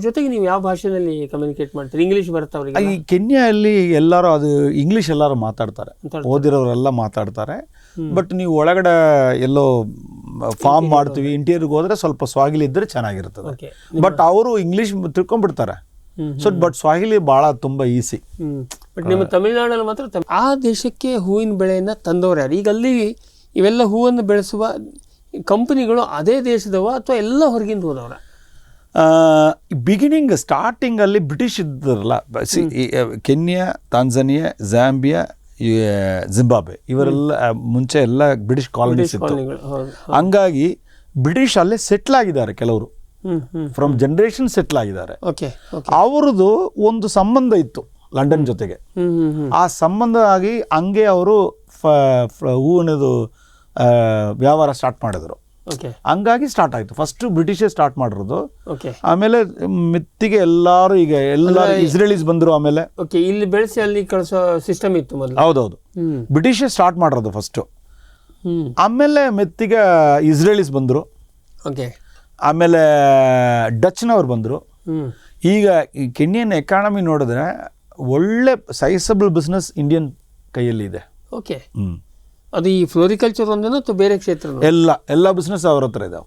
ಜೊತೆಗೆ ನೀವು ಯಾವ ಭಾಷೆಯಲ್ಲಿ ಕಮ್ಯುನಿಕೇಟ್ ಮಾಡ್ತೀರಿ? ಇಂಗ್ಲೀಷ್ ಬರುತ್ತೆ ಅವರಿಗೆ? ಈ ಕೆನ್ಯಾದಲ್ಲಿ ಎಲ್ಲರೂ ಅದು ಇಂಗ್ಲೀಷ್ ಎಲ್ಲರೂ ಮಾತಾಡ್ತಾರೆ, ಓದಿರೋರೆಲ್ಲ ಮಾತಾಡ್ತಾರೆ. ಬಟ್ ನೀವು ಒಳಗಡೆ ಎಲ್ಲೋ ಫಾರ್ಮ್ ಮಾಡ್ತೀವಿ, ಇಂಟೀರಿಯರ್ಗೆ ಹೋದ್ರೆ ಸ್ವಲ್ಪ ಸ್ವಾಗಿಲಿ ಇದ್ರೆ ಚೆನ್ನಾಗಿರ್ತದೆ. ಬಟ್ ಅವರು ಇಂಗ್ಲೀಷ್ ತಿಳ್ಕೊಂಡ್ಬಿಡ್ತಾರೆ. ಸೊ ಬಟ್ ಸ್ವಾಹಿಲಿ ಭಾಳ ತುಂಬ ಈಸಿ. ಬಟ್ ನಿಮ್ಮ ತಮಿಳುನಾಡಲ್ಲಿ ಮಾತ್ರ ಆ ದೇಶಕ್ಕೆ ಹೂವಿನ ಬೆಳೆಯನ್ನು ತಂದವರು ಯಾರು? ಈಗ ಅಲ್ಲಿ ಇವೆಲ್ಲ ಹೂವನ್ನು ಬೆಳೆಸುವ ಕಂಪನಿಗಳು ಅದೇ ದೇಶದವ ಅಥವಾ ಎಲ್ಲ ಹೊರಗಿಂದ ಹೋದವರ? ಬಿಗಿನಿಂಗ್ ಸ್ಟಾರ್ಟಿಂಗಲ್ಲಿ ಬ್ರಿಟಿಷ್ ಇದ್ದಾರಲ್ಲ, ಕೆನ್ಯಾ, ತಾಂಜಾನಿಯಾ, ಝಾಂಬಿಯಾ, ಜಿಂಬಾಬ್ವೆ, ಇವರೆಲ್ಲ ಮುಂಚೆ ಎಲ್ಲ ಬ್ರಿಟಿಷ್ ಕಾಲನೀಸ್ ಇತ್ತು. ಹಂಗಾಗಿ ಬ್ರಿಟಿಷ್ ಅಲ್ಲೇ ಸೆಟ್ಲ್ ಆಗಿದ್ದಾರೆ, ಕೆಲವರು ಫ್ರಮ್ ಜನರೇಷನ್ ಸೆಟ್ಲ್ ಆಗಿದ್ದಾರೆ. ಅವ್ರದ್ದು ಒಂದು ಸಂಬಂಧ ಇತ್ತು ಲಂಡನ್ ಜೊತೆಗೆ. ಆ ಸಂಬಂಧ ಆಗಿ ಹಂಗೆ ಅವರು ಹೂವಿನದು ವ್ಯವಹಾರ ಸ್ಟಾರ್ಟ್ ಮಾಡಿದ್ರು. ಹಂಗಾಗಿ ಸ್ಟಾರ್ಟ್ ಆಯಿತು. ಫಸ್ಟ್ ಬ್ರಿಟಿಷೇ ಸ್ಟಾರ್ಟ್ ಮಾಡಿರೋದು. ಆಮೇಲೆ ಮಿತ್ತಿಗೆ ಎಲ್ಲರೂ ಈಗ ಇಸ್ರೇಲೀಸ್ ಬಂದರು. ಆಮೇಲೆ ಇಲ್ಲಿ ಬೆಳೆಸಿ ಅಲ್ಲಿ ಕಳಿಸೋ ಸಿಸ್ಟಮ್ ಇತ್ತು ಮೊದಲು. ಹೌದೌದು, ಬ್ರಿಟಿಷೇ ಸ್ಟಾರ್ಟ್ ಮಾಡಿರೋದು ಫಸ್ಟು. ಆಮೇಲೆ ಮೆತ್ತಿಗೆ ಇಸ್ರೇಲೀಸ್ ಬಂದರು. ಆಮೇಲೆ ಡಚ್ನವ್ರು ಬಂದರು. ಈಗ ಈ ಕೆನ್ಯನ್ ಎಕಾನಮಿ ನೋಡಿದ್ರೆ ಒಳ್ಳೆ ಸೈಸಬಲ್ ಬಿಸ್ನೆಸ್ ಇಂಡಿಯನ್ ಕೈಯಲ್ಲಿ ಇದೆ. ಅದು ಈ ಫ್ಲೋರಿಕಲ್ಚರ್ ಒಂದೇನೋ ಅಥವಾ ಬೇರೆ ಕ್ಷೇತ್ರ? ಎಲ್ಲ ಬಿಸ್ನೆಸ್ ಅವ್ರ ಹತ್ರ ಇದಾವೆ.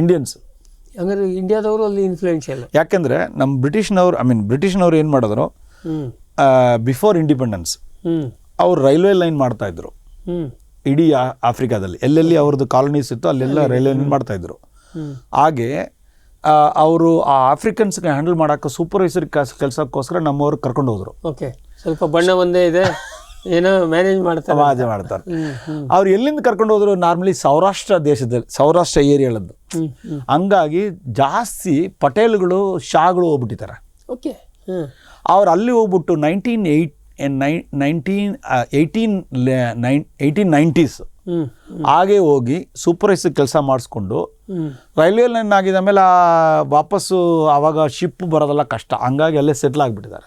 ಇಂಡಿಯನ್ಸ್ ಹಂಗಾರೆ ಇಂಡಿಯಾದವರು ಅಲ್ಲಿ ಇನ್ಫ್ಲೂಯೆನ್ಷಿಯಲ್. ಯಾಕೆಂದರೆ ನಮ್ಮ ಬ್ರಿಟಿಷ್ನವ್ರು ಏನು ಮಾಡಿದ್ರು, ಬಿಫೋರ್ ಇಂಡಿಪೆಂಡೆನ್ಸ್ ಅವ್ರು ರೈಲ್ವೆ ಲೈನ್ ಮಾಡ್ತಾ ಇದ್ರು ಇಡೀ ಆಫ್ರಿಕಾದಲ್ಲಿ. ಎಲ್ಲೆಲ್ಲಿ ಅವ್ರದ್ದು ಕಾಲನೀಸ್ ಇತ್ತು ಅಲ್ಲೆಲ್ಲ ರೈಲ್ವೆ ಲೈನ್ ಮಾಡ್ತಾ ಇದ್ರು. ಹಾಗೆ ಅವರು ಆ ಆಫ್ರಿಕನ್ಸ್ಗೆ ಹ್ಯಾಂಡಲ್ ಮಾಡೋಕ್ಕೆ ಸೂಪರ್ವೈಸರ್ ಕೆಲಸಕ್ಕೋಸ್ಕರ ನಮ್ಮವ್ರು ಕರ್ಕೊಂಡು ಹೋದ್ರು. ಸ್ವಲ್ಪ ಬಣ್ಣ ಒಂದೇ ಇದೆ, ಏನೋ ಮ್ಯಾನೇಜ್ ಮಾಡ್ತಾರೆ. ಅವ್ರು ಎಲ್ಲಿಂದ ಕರ್ಕೊಂಡು ಹೋದ್ರು? ನಾರ್ಮಲಿ ಸೌರಾಷ್ಟ್ರ ಏರಿಯಾಳದ್ದು. ಹಂಗಾಗಿ ಜಾಸ್ತಿ ಪಟೇಲ್ಗಳು, ಶಾಗಳು ಹೋಗ್ಬಿಟ್ಟಿದ್ದಾರೆ. ಅವ್ರು ಅಲ್ಲಿ ಹೋಗ್ಬಿಟ್ಟು 1890s ಹಾಗೆ ಹೋಗಿ ಸೂಪರ್ವೈಸರ್ ಕೆಲಸ ಮಾಡಿಸ್ಕೊಂಡು ರೈಲ್ವೆ ಲೈನ್ ಆಗಿದ ಮೇಲೆ ವಾಪಸ್ಸು ಆವಾಗ ಶಿಪ್ ಬರೋದೆಲ್ಲ ಕಷ್ಟ. ಹಂಗಾಗಿ ಅಲ್ಲೇ ಸೆಟ್ಲ್ ಆಗಿಬಿಟ್ಟಿದ್ದಾರೆ.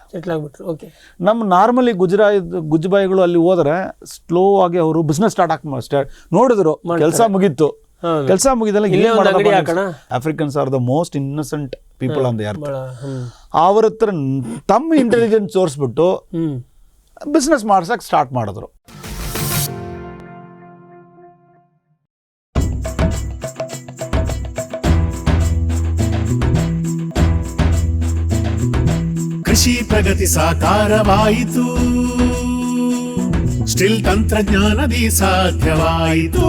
ನಮ್ಮ ನಾರ್ಮಲಿ ಗುಜ್ಬಾಯಿಗಳು ಅಲ್ಲಿ ಹೋದರೆ ಸ್ಲೋ ಆಗಿ ಅವರು ಬಿಸ್ನೆಸ್ ಸ್ಟಾರ್ಟ್ ನೋಡಿದ್ರು. ಕೆಲಸ ಮುಗೀತು. ಕೆಲಸ ಮುಗಿದಲ್ಲ Africans are the most innocent people on the earth. ಅವ್ರ ಹತ್ರ ತಮ್ಮ ಇಂಟೆಲಿಜೆನ್ಸ್ ತೋರಿಸ್ಬಿಟ್ಟು ಬಿಸ್ನೆಸ್ ಮಾಡ್ಸಕ್ಕೆ ಸ್ಟಾರ್ಟ್ ಮಾಡಿದ್ರು. ಕೃಷಿ ಪ್ರಗತಿ ಸಾಕಾರವಾಯಿತು, ಸ್ಟಿಲ್ ತಂತ್ರಜ್ಞಾನದಿ ಸಾಧ್ಯವಾಯಿತು,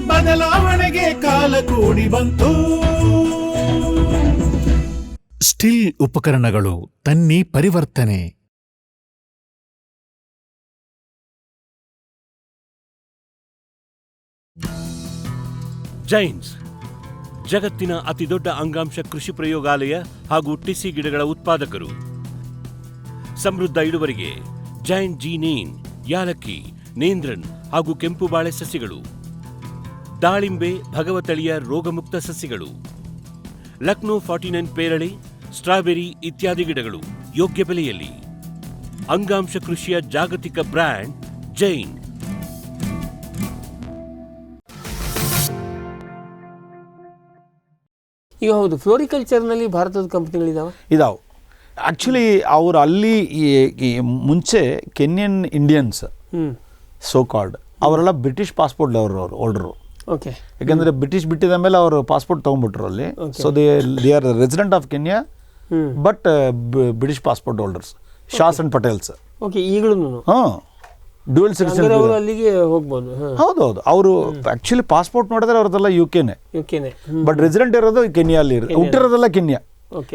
ಬದಲಾವಣೆಗೆ ಕಾಲ ಕೂಡಿ ಬಂತು. ಸ್ಟಿಲ್ ಉಪಕರಣಗಳು ತನ್ನಿ ಪರಿವರ್ತನೆ. ಜೈನ್ಸ್ ಜಗತ್ತಿನ ಅತಿದೊಡ್ಡ ಅಂಗಾಂಶ ಕೃಷಿ ಪ್ರಯೋಗಾಲಯ ಹಾಗೂ ಟಿಸಿ ಗಿಡಗಳ ಉತ್ಪಾದಕರು. ಸಮೃದ್ಧ ಇಳುವರಿಗೆ ಜೈನ್ ಜೀನೇನ್, ಯಾಲಕ್ಕಿ, ನೇಂದ್ರನ್ ಹಾಗೂ ಕೆಂಪು ಬಾಳೆ ಸಸಿಗಳು, ದಾಳಿಂಬೆ, ಭಗವತಳಿಯ ರೋಗಮುಕ್ತ ಸಸಿಗಳು, ಲಕ್ನೋ 49 ಪೇರಳೆ, ಸ್ಟ್ರಾಬೆರಿ ಇತ್ಯಾದಿ ಗಿಡಗಳು ಯೋಗ್ಯ ಬೆಲೆಯಲ್ಲಿ. ಅಂಗಾಂಶ ಕೃಷಿಯ ಜಾಗತಿಕ ಬ್ರ್ಯಾಂಡ್ ಜೈನ್. ಈಗ ಹೌದು, ಫ್ಲೋರಿಕಲ್ಚರ್ನಲ್ಲಿ ಭಾರತದ ಕಂಪ್ನಿಗಳಿದಾವೆ. ಆ್ಯಕ್ಚುಲಿ ಅವರು ಅಲ್ಲಿ ಮುಂಚೆ ಕೆನ್ಯನ್ ಇಂಡಿಯನ್ಸ್ ಸೋ ಕಾಲ್ಡ್ ಅವರೆಲ್ಲ ಬ್ರಿಟಿಷ್ ಪಾಸ್ಪೋರ್ಟ್ ಹೋಲ್ಡರು. ಯಾಕೆಂದರೆ ಬ್ರಿಟಿಷ್ ಬಿಟ್ಟಿದ ಮೇಲೆ ಅವರು ಪಾಸ್ಪೋರ್ಟ್ ತೊಗೊಂಡ್ಬಿಟ್ರು ಅಲ್ಲಿ. So they are resident of Kenya but British passport holders, Shahs and Patels. Dual citizen ಅಲ್ಲಿಗೆ ಹೋಗ್ಬೋದು. ಹೌದೌದು. ಅವರು ಆ್ಯಕ್ಚುಲಿ ಪಾಸ್ಪೋರ್ಟ್ ನೋಡಿದ್ರೆ ಅವ್ರದ್ದೆಲ್ಲ ಯುಕೆನೆ, ಬಟ್ ರೆಸಿಡೆಂಟ್ ಇರೋದು ಕೆನ್ಯಾಲ್ಲಿ, ಹುಟ್ಟಿರೋದೆಲ್ಲ ಕೆನ್ಯಾ.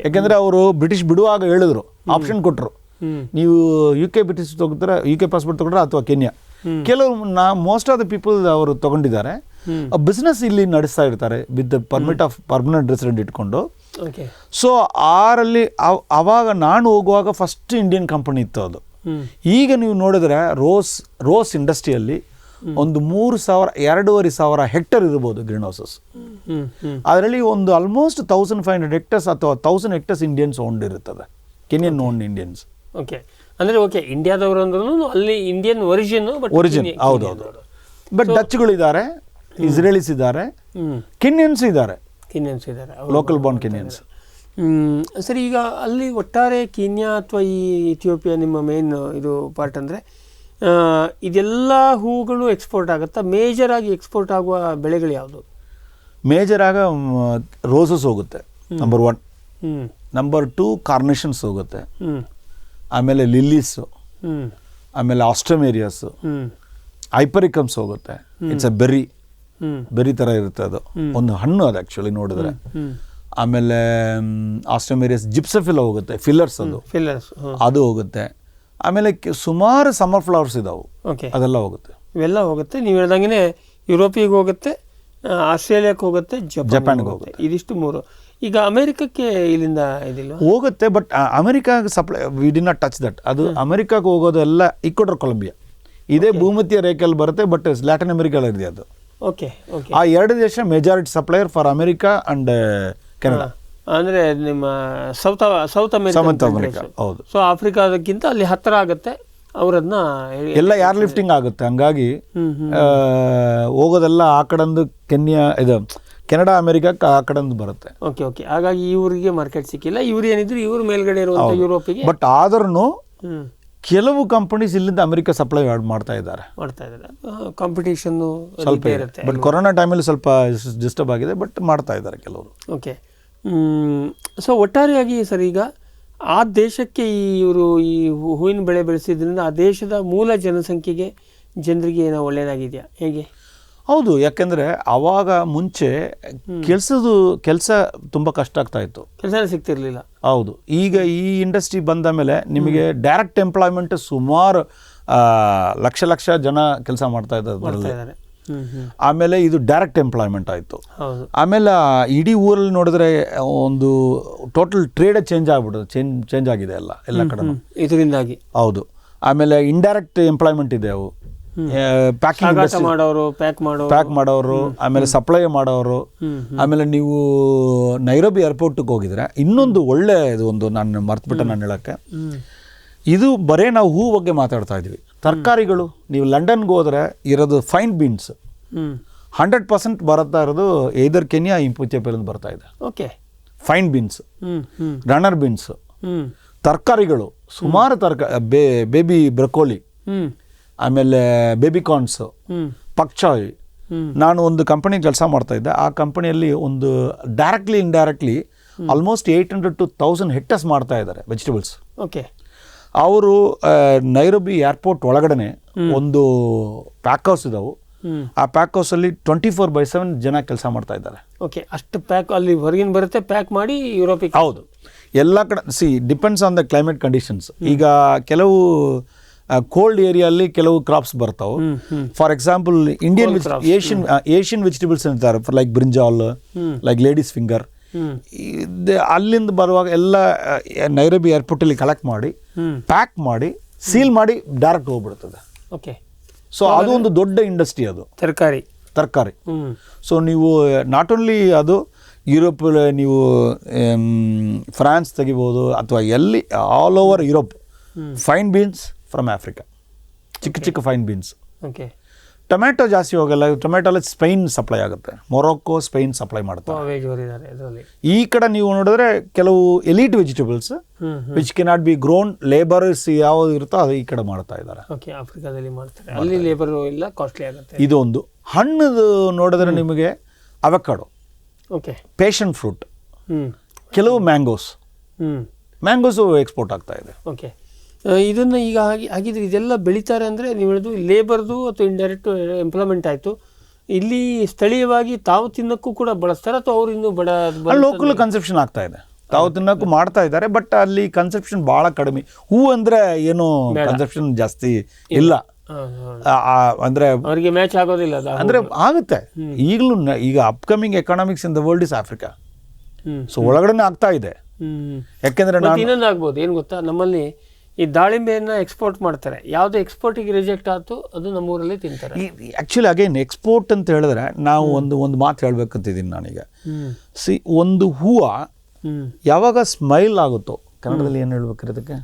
ಯಾಕೆಂದರೆ ಅವರು ಬ್ರಿಟಿಷ್ ಬಿಡುವಾಗ ಹೇಳಿದ್ರು, ಆಪ್ಷನ್ ಕೊಟ್ಟರು, ನೀವು UK ಪಾಸ್ಪೋರ್ಟ್ ತೊಗೊಂಡ್ರೆ ಅಥವಾ ಕೆನ್ಯಾ. ಕೆಲವು ಮೋಸ್ಟ್ ಆಫ್ ದ ಪೀಪಲ್ ಅವರು ತೊಗೊಂಡಿದ್ದಾರೆ. ಬಿಸ್ನೆಸ್ ಇಲ್ಲಿ ನಡೆಸ್ತಾ ಇರ್ತಾರೆ with the permit of permanent resident ಇಟ್ಕೊಂಡು. ಸೊ ಆರಲ್ಲಿ ಆವಾಗ ನಾನು ಹೋಗುವಾಗ ಫಸ್ಟ್ ಇಂಡಿಯನ್ ಕಂಪನಿ ಇತ್ತು ಅದು. ಈಗ ನೀವು ನೋಡಿದ್ರೆ ರೋಸ್ ಇಂಡಸ್ಟ್ರಿಯಲ್ಲಿ ಒಂದು 3,000-2,500 ಹೆಕ್ಟರ್ ಇರ್ಬೋದು ಗ್ರೀನ್ ಹೌಸಸ್. ಅದರಲ್ಲಿ ಒಂದು ಆಲ್ಮೋಸ್ಟ್ 1,500 ಹೆಕ್ಟರ್ಸ್ ಅಥವಾ 1,000 ಹೆಕ್ಟರ್ಸ್ ಇಂಡಿಯನ್ಸ್ ಓನ್ಡ್ ಇರುತ್ತದೆ, ಕೆನ್ಯನ್ ಓನ್ಡ್ ಇಂಡಿಯನ್ಸ್. ಇಂಡಿಯಾದವರು ಅಂದ್ರೂ ಅಲ್ಲಿ ಇಂಡಿಯನ್ ಒರಿಜಿನ್. ಹೌದೌದು. ಬಟ್ ಡಚ್ಗಳಿದ್ದಾರೆ, ಇಸ್ರೇಲೀಸ್ ಇದ್ದಾರೆ, ಕೆನ್ಯನ್ಸ್ ಇದ್ದಾರೆ, ಲೋಕಲ್ ಬಾರ್ನ್ ಕೆನ್ಯನ್ಸ್. ಸರಿ, ಈಗ ಅಲ್ಲಿ ಒಟ್ಟಾರೆ ಕೀನ್ಯಾ ಅಥವಾ ಈ ಇಥಿಯೋಪಿಯಾ ನಿಮ್ಮ ಮೇನ್ ಇದು ಪಾರ್ಟ್ ಅಂದರೆ ಇದೆಲ್ಲ ಹೂಗಳು ಎಕ್ಸ್ಪೋರ್ಟ್ ಆಗುತ್ತಾ? ಮೇಜರ್ ಆಗಿ ಎಕ್ಸ್ಪೋರ್ಟ್ ಆಗುವ ಬೆಳೆಗಳು ಯಾವುದು? ಮೇಜರ್ ಆಗ ರೋಸಸ್ ಹೋಗುತ್ತೆ, ನಂಬರ್ 1. ಹ್ಮ್ ನಂಬರ್ 2 ಕಾರ್ನೇಷನ್ಸ್ ಹೋಗುತ್ತೆ, ಹ್ಮ್ ಆಮೇಲೆ ಲಿಲ್ಲೀಸು, ಹ್ಮ್ ಆಮೇಲೆ ಆಸ್ಟ್ರಮೇರಿಯಸ್, ಹ್ಮ್ ಹೈಪರಿಕಮ್ಸ್ ಹೋಗುತ್ತೆ. It's a berry, hmm berry ಥರ ಇರುತ್ತೆ ಅದು, ಒಂದು ಹಣ್ಣು ಅದು ಆ್ಯಕ್ಚುಲಿ ನೋಡಿದ್ರೆ. ಹ್ಮ್ ಆಮೇಲೆ ಆಸ್ಟ್ರಮೇರಿಯಸ್ ಜಿಪ್ಸಫಿಲ ಹೋಗುತ್ತೆ, ಫಿಲ್ಲರ್ಸ್ ಅದು, ಫಿಲ್ಲರ್ಸ್. ಅದು ಹೋಗುತ್ತೆ. ಆಮೇಲೆ ಸುಮಾರು ಸಮ್ಮರ್ ಫ್ಲವರ್ಸ್ ಇದಾವೆ, ಓಕೆ, ಅದೆಲ್ಲ ಹೋಗುತ್ತೆ. ಇವೆಲ್ಲ ಹೋಗುತ್ತೆ. ನೀವು ಹೇಳ್ದಂಗೆ ಯುರೋಪಿಗೆ ಹೋಗುತ್ತೆ, ಆಸ್ಟ್ರೇಲಿಯಾಕ್ಕೆ ಹೋಗುತ್ತೆ, ಜಪಾನ್ಗೆ ಹೋಗುತ್ತೆ. ಇದಿಷ್ಟು 3. ಈಗ ಅಮೆರಿಕಕ್ಕೆ ಇಲ್ಲಿಂದ ಇದಿಲ್ಲ ಹೋಗುತ್ತೆ, ಬಟ್ ಅಮೆರಿಕಾಗೆ supply we did not touch that. ಅದು ಅಮೆರಿಕಾಗೆ ಹೋಗೋದೆಲ್ಲ ಈಕ್ವಡರ್ ಕೊಲಂಬಿಯಾ ಇದೇ ಭೂಮಧ್ಯ ರೇಖೆಯಲ್ಲಿ ಬರುತ್ತೆ, ಬಟ್ ಲ್ಯಾಟಿನ್ ಅಮೆರಿಕಲ್ಲಿ ಇದೆ ಅದು. Okay okay. ಆ 2 ದೇಶ majority supplier for America and Canada. ಅಂದರೆ ನಿಮ್ಮ ಸೌತ್ ಅಮೆರಿಕಾ. ಹೌದು. ಸೊ ಆಫ್ರಿಕಾದಕ್ಕಿಂತ ಅಲ್ಲಿ ಹತ್ತಿರ ಆಗುತ್ತೆ, ಅವರನ್ನ ಎಲ್ಲ ಏರ್ ಲಿಫ್ಟಿಂಗ್ ಆಗುತ್ತೆ. ಹಂಗಾಗಿ ಹೋಗೋದೆಲ್ಲ ಆ ಕಡೆಂದು ಇದು ಕೆನಡಾ ಅಮೆರಿಕಕ್ಕೆ ಆ ಕಡೆಂದು ಬರುತ್ತೆ. Okay okay. ಹಾಗಾಗಿ ಇವರಿಗೆ ಮಾರ್ಕೆಟ್ ಸಿಕ್ಕಿಲ್ಲ. ಇವ್ರು ಏನಿದ್ರು ಇವ್ರ ಮೇಲ್ಗಡೆ ಇರುವಂಥ ಯುರೋಪಿಗೆ. ಬಟ್ ಆದ್ರೂ ಕೆಲವು ಕಂಪನೀಸ್ ಇಲ್ಲಿಂದ ಅಮೆರಿಕ ಸಪ್ಲೈ ಮಾಡ್ತಾ ಇದ್ದಾರೆ. ಕಾಂಪಿಟೇಷನ್ನು ಸ್ವಲ್ಪ ಇರುತ್ತೆ. ಬಟ್ ಕೊರೋನಾ ಟೈಮಲ್ಲಿ ಸ್ವಲ್ಪ ಡಿಸ್ಟರ್ಬ್ ಆಗಿದೆ, ಬಟ್ ಮಾಡ್ತಾ ಇದ್ದಾರೆ ಕೆಲವರು. ಓಕೆ. ಸೊ ಒಟ್ಟಾರೆಯಾಗಿ ಸರ್, ಈಗ ಆ ದೇಶಕ್ಕೆ ಇವರು ಈ ಹೂವಿನ ಬೆಳೆ ಬೆಳೆಸಿದ್ರಿಂದ ಆ ದೇಶದ ಮೂಲ ಜನರಿಗೆ ಏನೋ ಒಳ್ಳೆಯದಾಗಿದೆಯಾ, ಹೇಗೆ? ಹೌದು, ಯಾಕೆಂದರೆ ಆವಾಗ ಮುಂಚೆ ಕೆಲಸ ತುಂಬ ಕಷ್ಟ ಆಗ್ತಾ ಇತ್ತು, ಕೆಲಸ ಸಿಗ್ತಿರ್ಲಿಲ್ಲ. ಹೌದು. ಈಗ ಈ ಇಂಡಸ್ಟ್ರಿ ಬಂದ ಮೇಲೆ ನಿಮಗೆ ಡೈರೆಕ್ಟ್ ಎಂಪ್ಲಾಯ್ಮೆಂಟ್ ಸುಮಾರು ಲಕ್ಷ ಜನ ಕೆಲಸ ಮಾಡ್ತಾ ಇದ್ದಾರೆ. ಆಮೇಲೆ ಇದು ಡೈರೆಕ್ಟ್ ಎಂಪ್ಲಾಯ್ಮೆಂಟ್ ಆಯಿತು. ಆಮೇಲೆ ಇಡೀ ಊರಲ್ಲಿ ನೋಡಿದ್ರೆ ಒಂದು ಟೋಟಲ್ ಟ್ರೇಡೇ ಚೇಂಜ್ ಆಗಿದೆ ಎಲ್ಲ ಕಡೆ ಇದರಿಂದಾಗಿ. ಹೌದು. ಆಮೇಲೆ ಇಂಡೈರೆಕ್ಟ್ ಎಂಪ್ಲಾಯ್ಮೆಂಟ್ ಇದೆ, ಅವು ಪ್ಯಾಕಿಂಗ್ ಪ್ಯಾಕ್ ಮಾಡೋರು, ಆಮೇಲೆ ಸಪ್ಲೈ ಮಾಡೋರು. ಆಮೇಲೆ ನೀವು ನೈರೋಬಿ ಏರ್ಪೋರ್ಟ್ಗೆ ಹೋಗಿದ್ರೆ ಇನ್ನೊಂದು ಒಳ್ಳೆ ಇದು ಒಂದು ನಾನು ಮರ್ತ್ಬಿಟ್ಟೆ ನಾನು ಹೇಳೋಕ್ಕೆ. ಇದು ಬರೇ ನಾವು ಹೂ ಬಗ್ಗೆ ಮಾತಾಡ್ತಾ ಇದ್ವಿ. ತರಕಾರಿಗಳು ನೀವು ಲಂಡನ್ಗೆ ಹೋದರೆ ಇರೋದು ಫೈನ್ ಬೀನ್ಸ್ 100% ಬರುತ್ತಾ ಇರೋದು either ಕೆನ್ಯಾ ಇಥಿಯೋಪಿಯಾದಿಂದ ಬರ್ತಾ ಇದೆ. Okay. Fine beans, runner beans, ತರಕಾರಿಗಳು ಸುಮಾರು ಬೇಬಿ ಬ್ರಕೋಲಿ, ಆಮೇಲೆ ಬೇಬಿ ಕಾರ್ನ್ಸು, ಪಕ್ಚಾಯ್. ನಾನು ಒಂದು ಕಂಪನಿ ಕೆಲಸ ಮಾಡ್ತಾ ಇದ್ದೆ. ಆ ಕಂಪನಿಯಲ್ಲಿ ಒಂದು directly indirectly almost 800 to 1000 hectares ಮಾಡ್ತಾ ಇದ್ದಾರೆ ವೆಜಿಟೇಬಲ್ಸ್. ಓಕೆ. ಅವರು ನೈರೋಬಿ ಏರ್ಪೋರ್ಟ್ ಒಳಗಡೆ ಒಂದು ಪ್ಯಾಕ್ ಹೌಸ್ ಇದಾವೆ. ಆ ಪ್ಯಾಕ್ ಹೌಸಲ್ಲಿ 24/7 ಜನ ಕೆಲಸ ಮಾಡ್ತಾ ಇದ್ದಾರೆ. ಓಕೆ. ಅಷ್ಟು ಪ್ಯಾಕ್ ಅಲ್ಲಿ ಹೊರಗಿನ ಬರುತ್ತೆ, ಪ್ಯಾಕ್ ಮಾಡಿ ಯುರೋಪಿಗೆ. ಹೌದು. ಎಲ್ಲ ಕಡೆ depends on the climate conditions. ಈಗ ಕೆಲವು ಕೋಲ್ಡ್ ಏರಿಯಲ್ಲಿ ಕೆಲವು ಕ್ರಾಪ್ಸ್ ಬರ್ತಾವೆ. ಫಾರ್ ಎಕ್ಸಾಂಪಲ್ ಏಷ್ಯನ್ ವೆಜಿಟೇಬಲ್ಸ್ ಅಂತಾರೆ, like brinjal, like ladies finger. ಅಲ್ಲಿಂದ ಬರುವಾಗ ಎಲ್ಲ ನೈರೋಬಿ ಏರ್ಪೋರ್ಟಲ್ಲಿ ಕಲೆಕ್ಟ್ ಮಾಡಿ ಪ್ಯಾಕ್ ಮಾಡಿ ಸೀಲ್ ಮಾಡಿ ಡೈರೆಕ್ಟ್ ಹೋಗ್ಬಿಡ್ತದೆ. ಓಕೆ. ಸೊ ಅದು ಒಂದು ದೊಡ್ಡ ಇಂಡಸ್ಟ್ರಿ, ಅದು ತರಕಾರಿ. ಸೊ ನೀವು ನಾಟ್ ಓನ್ಲಿ ಅದು ಯುರೋಪ್, ನೀವು ಫ್ರಾನ್ಸ್ ತೆಗಿಬೋದು ಅಥವಾ ಎಲ್ಲಿ all over Europe. Fine beans from Africa, ಚಿಕ್ಕ ಫೈನ್ ಬೀನ್ಸ್. ಓಕೆ. ಟೊಮ್ಯಾಟೊ ಜಾಸ್ತಿ ಹೋಗಲ್ಲ. ಟೊಮ್ಯಾಟೊ ಸ್ಪೈನ್ ಸಪ್ಲೈ ಆಗುತ್ತೆ, ಮೊರೊಕ್ಕೋ, ಸ್ಪೈನ್ ಸಪ್ಲೈ ಮಾಡ್ತಾರೆ. ಈ ಕಡೆ ನೀವು ನೋಡಿದ್ರೆ ಕೆಲವು elite vegetables which cannot be grown, labours ಯಾವ್ದು ಇರುತ್ತೋ ಅದು ಈ ಕಡೆ ಮಾಡ್ತಾ ಇದ್ದಾರೆ. ಆಫ್ರಿಕಾದಲ್ಲಿ ಮಾಡ್ತಾರೆ, ಅಲ್ಲಿ ಲೇಬರ್ ಇಲ್ಲ, ಕಾಸ್ಟ್ಲಿ ಆಗುತ್ತೆ. ಇದು ಒಂದು. ಹಣ್ಣದು ನೋಡಿದ್ರೆ ನಿಮಗೆ ಅವಕಾಡೋ, ಓಕೆ, ಪೇಷನ್ ಫ್ರೂಟ್, ಕೆಲವು ಮ್ಯಾಂಗೋಸು ಎಕ್ಸ್ಪೋರ್ಟ್ ಆಗ್ತಾ ಇದೆ. ಓಕೆ. ಇದನ್ನು ಈಗ ಹಾಗಿದ್ರೆ ಇದೆಲ್ಲ ಬೆಳೀತಾರೆ ಅಂದರೆ ನೀವು ಹೇಳೋದು ಲೇಬರ್ದು ಅಥವಾ ಇಂಡೈರೆಕ್ಟ್ ಎಂಪ್ಲಾಯ್ಮೆಂಟ್ ಆಯಿತು. ಇಲ್ಲಿ ಸ್ಥಳೀಯವಾಗಿ ತಾವು ತಿನ್ನೋಕ್ಕೂ ಕೂಡ ಬಳಸ್ತಾರೆ ಅಥವಾ ಅವರು ಇನ್ನೂ ಲೋಕಲ್ ಕನ್ಸೆಪ್ಷನ್ ಆಗ್ತಾ ಇದೆ, ತಾವು ತಿನ್ನೋಕ್ಕೂ ಮಾಡ್ತಾ ಇದ್ದಾರೆ. ಬಟ್ ಅಲ್ಲಿ ಕನ್ಸೆಪ್ಷನ್ ಭಾಳ ಕಡಿಮೆ. ಹೂ ಅಂದರೆ ಏನು ಕನ್ಸೆಪ್ಷನ್ ಜಾಸ್ತಿ ಇಲ್ಲ, ಅಂದರೆ ಅವರಿಗೆ ಮ್ಯಾಚ್ ಆಗೋದಿಲ್ಲ. ಅಂದರೆ ಆಗುತ್ತೆ ಈಗಲೂ. ಈಗ upcoming economics in the world is Africa. So ಒಳಗಡೆ ಆಗ್ತಾ ಇದೆ. ಯಾಕೆಂದರೆ ಇನ್ನೊಂದು ಆಗ್ಬೋದು, ಏನು ಗೊತ್ತಾ, ನಮ್ಮಲ್ಲಿ ಈ ದಾಳಿಂಬೆಯನ್ನು ಎಕ್ಸ್ಪೋರ್ಟ್ ಮಾಡ್ತಾರೆ. ಯಾವುದೇ ಎಕ್ಸ್ಪೋರ್ಟಿಗೆ ರಿಜೆಕ್ಟ್ ಆಯ್ತು ಅದು ನಮ್ಮೂರಲ್ಲಿ ತಿಂತಾರೆ. ಆ್ಯಕ್ಚುಲಿ ಅಗೇನ್ ಎಕ್ಸ್ಪೋರ್ಟ್ ಅಂತ ಹೇಳಿದ್ರೆ ನಾವು ಒಂದು ಮಾತು ಹೇಳ್ಬೇಕಂತಿದ್ದೀನಿ ನಾನೀಗ. ಒಂದು ಹೂವು ಯಾವಾಗ ಸ್ಮೈಲ್ ಆಗುತ್ತೋ, ಕನ್ನಡದಲ್ಲಿ ಏನು ಹೇಳ್ಬೇಕ್ರಿ ಅದಕ್ಕೆ,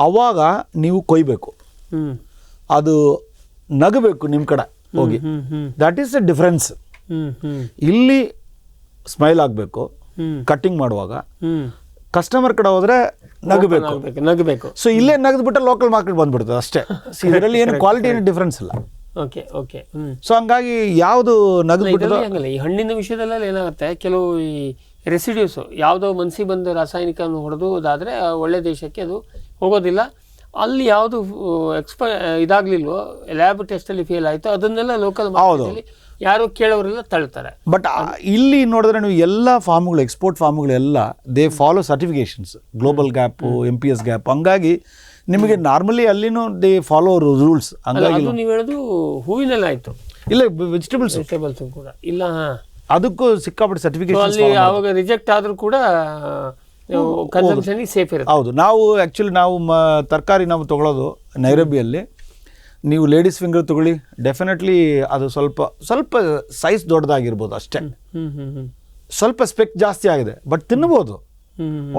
ಅವಾಗ ನೀವು ಕೊಯ್ಬೇಕು, ಅದು ನಗಬೇಕು ನಿಮ್ಮ ಕಡೆ ಹೋಗಿ. That is the difference. ಇಲ್ಲಿ ಸ್ಮೈಲ್ ಆಗಬೇಕು ಕಟ್ಟಿಂಗ್ ಮಾಡುವಾಗ, ಕಸ್ಟಮರ್ ಕಡೆ ಹೋದ್ರೆ ನಗಬೇಕು. ಸೊ ಇಲ್ಲೇ ನಗದ್ಬಿಟ್ರೆ ಲೋಕಲ್ ಮಾರ್ಕೆಟ್ ಬಂದ್ಬಿಡ್ತದೆ ಅಷ್ಟೇ. ಇದರಲ್ಲಿ ಏನು ಕ್ವಾಲಿಟಿ ಏನು ಡಿಫ್ರೆನ್ಸ್ ಇಲ್ಲ. Okay okay. ಸೊ ಹಂಗಾಗಿ ಯಾವುದು ನಗದ್ಬಿಟ್ಟು ಈ ಹಣ್ಣಿನ ವಿಷಯದಲ್ಲೆಲ್ಲ ಏನಾಗುತ್ತೆ, ಕೆಲವು ಈ ರೆಸಿಡ್ಯೂಸು ಯಾವುದೋ ಮನಸ್ಸಿಗೆ ಬಂದ ರಾಸಾಯನಿಕವನ್ನು ಹೊಡೆದುವುದಾದರೆ ಒಳ್ಳೆ ದೇಶಕ್ಕೆ ಅದು ಹೋಗೋದಿಲ್ಲ. ಅಲ್ಲಿ ಯಾವುದು ಇದಾಗಲಿಲ್ವೋ, ಲ್ಯಾಬ್ ಟೆಸ್ಟಲ್ಲಿ ಫೇಲ್ ಆಯಿತು, ಅದನ್ನೆಲ್ಲ ಲೋಕಲ್ ಮಾರ್ಕೆಟಲ್ಲಿ ಯಾರು ಕೇಳೋರೆಲ್ಲ ತಳ್ತಾರೆ. ಬಟ್ ಇಲ್ಲಿ ನೋಡಿದ್ರೆ ನೀವು ಎಲ್ಲ ಫಾರ್ಮ್ಗಳು, ಎಕ್ಸ್ಪೋರ್ಟ್ ಫಾರ್ಮ್ಗಳೆಲ್ಲ they follow certifications, global gap, MPS gap. ಹಂಗಾಗಿ ನಿಮಗೆ ನಾರ್ಮಲಿ ಅಲ್ಲಿನೂ ದೇ ಫಾಲೋ ರೂಲ್ಸ್. ಹಂಗಾಗಿ ಅದು ನೀವು ಹೇಳೋದು ಹೂವಿನೆಲ್ಲ ಆಯಿತು, ಇಲ್ಲ ವೆಜಿಟೇಬಲ್ಸ್ ಕೂಡ ಇಲ್ಲ, ಅದಕ್ಕೂ ಸಿಕ್ಕಾಪಟ್ಟೆ ಸರ್ಟಿಫಿಕೇಶನ್. ಅಲ್ಲಿ ಆವಾಗ ರಿಜೆಕ್ಟ್ ಆದರೂ ಕೂಡ ಕನ್ಸಂಪ್ಷನ್ಗೆ ಸೇಫ್ ಇರುತ್ತೆ. ಹೌದು. ನಾವು ಆ್ಯಕ್ಚುಲಿ ನಾವು ತರಕಾರಿ ನಾವು ತೊಗೊಳೋದು ನೈರೋಬಿಯಲ್ಲಿ, ನೀವು ಲೇಡೀಸ್ ಫಿಂಗರ್ ತೊಗೊಳ್ಳಿ, ಡೆಫಿನೆಟ್ಲಿ ಅದು ಸ್ವಲ್ಪ ಸೈಜ್ ದೊಡ್ಡದಾಗಿರ್ಬೋದು ಅಷ್ಟೇ, ಸ್ವಲ್ಪ ಸ್ಪೆಕ್ ಜಾಸ್ತಿ ಆಗಿದೆ, ಬಟ್ ತಿನ್ಬೋದು.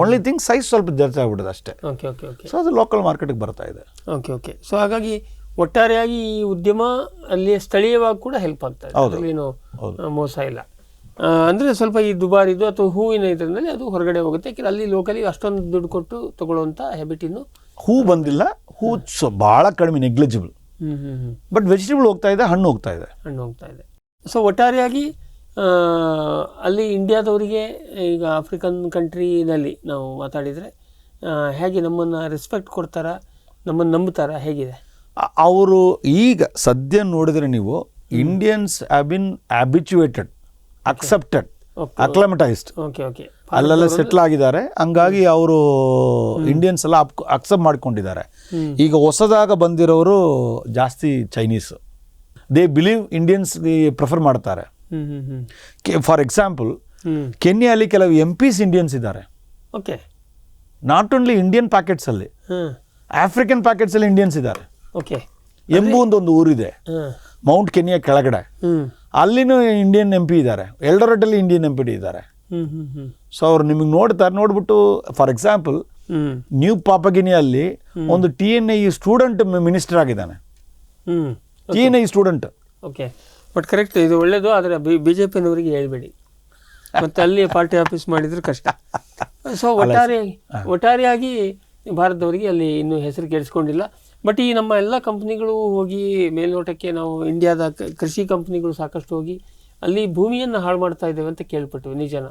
ಓನ್ಲಿ ಥಿಂಗ್ ಸೈಜ್ ಸ್ವಲ್ಪ ಜಾಸ್ತಿ ಆಗ್ಬಿಡೋದು ಅಷ್ಟೇ. Okay okay okay. ಸೊ ಅದು ಲೋಕಲ್ ಮಾರ್ಕೆಟಿಗೆ ಬರ್ತಾ ಇದೆ. Okay okay. ಸೊ ಹಾಗಾಗಿ ಒಟ್ಟಾರೆಯಾಗಿ ಈ ಉದ್ಯಮ ಅಲ್ಲಿ ಸ್ಥಳೀಯವಾಗಿ ಕೂಡ ಹೆಲ್ಪ್ ಆಗ್ತಾ ಇದೆ, ಅದರಲ್ಲೇನು ಮೋಸ ಇಲ್ಲ. ಅಂದರೆ ಸ್ವಲ್ಪ ಈ ದುಬಾರಿದು ಅಥವಾ ಹೂವಿನ ಇದರಲ್ಲಿ ಅದು ಹೊರಗಡೆ ಹೋಗುತ್ತೆ, ಯಾಕೆಂದರೆ ಅಲ್ಲಿ ಲೋಕಲಿ ಅಷ್ಟೊಂದು ದುಡ್ಡು ಕೊಟ್ಟು ತೊಗೊಳ್ಳುವಂಥ ಹ್ಯಾಬಿಟ್ ಇನ್ನು ಹೂ ಬಂದಿಲ್ಲ. ಹೂ ಭಾಳ ಕಡಿಮೆ, ನೆಗ್ಲಿಜಿಬಲ್. ಬಟ್ ವೆಜಿಟೇಬಲ್ ಹೋಗ್ತಾ ಇದೆ, ಹಣ್ಣು ಹೋಗ್ತಾ ಇದೆ. ಸೊ ಒಟ್ಟಾರೆಯಾಗಿ ಅಲ್ಲಿ ಇಂಡಿಯಾದವರಿಗೆ ಈಗ ಆಫ್ರಿಕನ್ ಕಂಟ್ರಿನಲ್ಲಿ ನಾವು ಮಾತಾಡಿದರೆ ಹೇಗೆ ನಮ್ಮನ್ನು ರೆಸ್ಪೆಕ್ಟ್ ಕೊಡ್ತಾರ, ನಮ್ಮನ್ನು ನಂಬುತ್ತಾರ, ಹೇಗಿದೆ ಅವರು? ಈಗ ಸದ್ಯ ನೋಡಿದರೆ ನೀವು ಇಂಡಿಯನ್ಸ್ ಹ್ಯಾವ್ ಬಿನ್ ಹ್ಯಾಬಿಚುಯೇಟೆಡ್, ಅಕ್ಸೆಪ್ಟೆಡ್, ಅಕ್ಲಮಟೈಸ್ಡ್, ಅಲ್ಲೆಲ್ಲ ಸೆಟ್ಲ್ ಆಗಿದ್ದಾರೆ. ಹಂಗಾಗಿ ಅವರು ಇಂಡಿಯನ್ಸ್ ಎಲ್ಲ ಅಕ್ಸೆಪ್ಟ್ ಮಾಡ್ಕೊಂಡಿದ್ದಾರೆ. ಈಗ ಹೊಸದಾಗ ಬಂದಿರೋರು ಜಾಸ್ತಿ Chinese, they believe Indians prefer ಮಾಡ್ತಾರೆ. ಫಾರ್ ಎಕ್ಸಾಂಪಲ್ ಕೆನ್ಯಾಲಿ ಕೆಲವು MPs ಇಂಡಿಯನ್ಸ್ ಇದ್ದಾರೆ. Okay. Not only Indian packets ಅಲ್ಲಿ, ಆಫ್ರಿಕನ್ ಪ್ಯಾಕೆಟ್ಸ್ ಅಲ್ಲಿ ಇಂಡಿಯನ್ಸ್ ಇದ್ದಾರೆ. ಓಕೆ. ಎಂಬು ಒಂದು ಊರಿದೆ ಮೌಂಟ್ ಕೆನ್ಯಾ ಕೆಳಗಡೆ, ಅಲ್ಲಿನೂ ಇಂಡಿಯನ್ MP ಇದ್ದಾರೆ. ಎಲ್ಡೊರೆಡಲ್ಲಿ ಇಂಡಿಯನ್ MP ಇದ್ದಾರೆ. ಸೊ ಅವ್ರು ನಿಮಗೆ ನೋಡ್ಬಿಟ್ಟು ಫಾರ್ ಎಕ್ಸಾಂಪಲ್ ನ್ಯೂ ಪಾಪಗಿನಿಯಲ್ಲಿ ಒಂದು TNI ಸ್ಟೂಡೆಂಟ್ ಮಿನಿಸ್ಟರ್ ಆಗಿದ್ದಾನೆ. TNI student. Okay. But correct, ಇದು ಒಳ್ಳೇದು. ಆದರೆ BJPನವರಿಗೆ ಹೇಳ್ಬೇಡಿ, ಮತ್ತು ಅಲ್ಲಿ ಪಾರ್ಟಿ ಆಫೀಸ್ ಮಾಡಿದ್ರೆ ಕಷ್ಟ. ಸೊ ಒಟ್ಟಾರೆಯಾಗಿ ಭಾರತದವರಿಗೆ ಅಲ್ಲಿ ಇನ್ನೂ ಹೆಸರು ಕೆಡಿಸ್ಕೊಂಡಿಲ್ಲ. ಬಟ್ ಈ ನಮ್ಮ ಎಲ್ಲ ಕಂಪ್ನಿಗಳು ಹೋಗಿ ಮೇಲ್ನೋಟಕ್ಕೆ ನಾವು ಇಂಡಿಯಾದ ಕೃಷಿ ಕಂಪ್ನಿಗಳು ಸಾಕಷ್ಟು ಹೋಗಿ ಅಲ್ಲಿ ಭೂಮಿಯನ್ನು ಹಾಳು ಮಾಡ್ತಾ ಇದ್ದೇವೆ ಅಂತ ಕೇಳ್ಪಟ್ಟಿವಿ. ನಿಜನ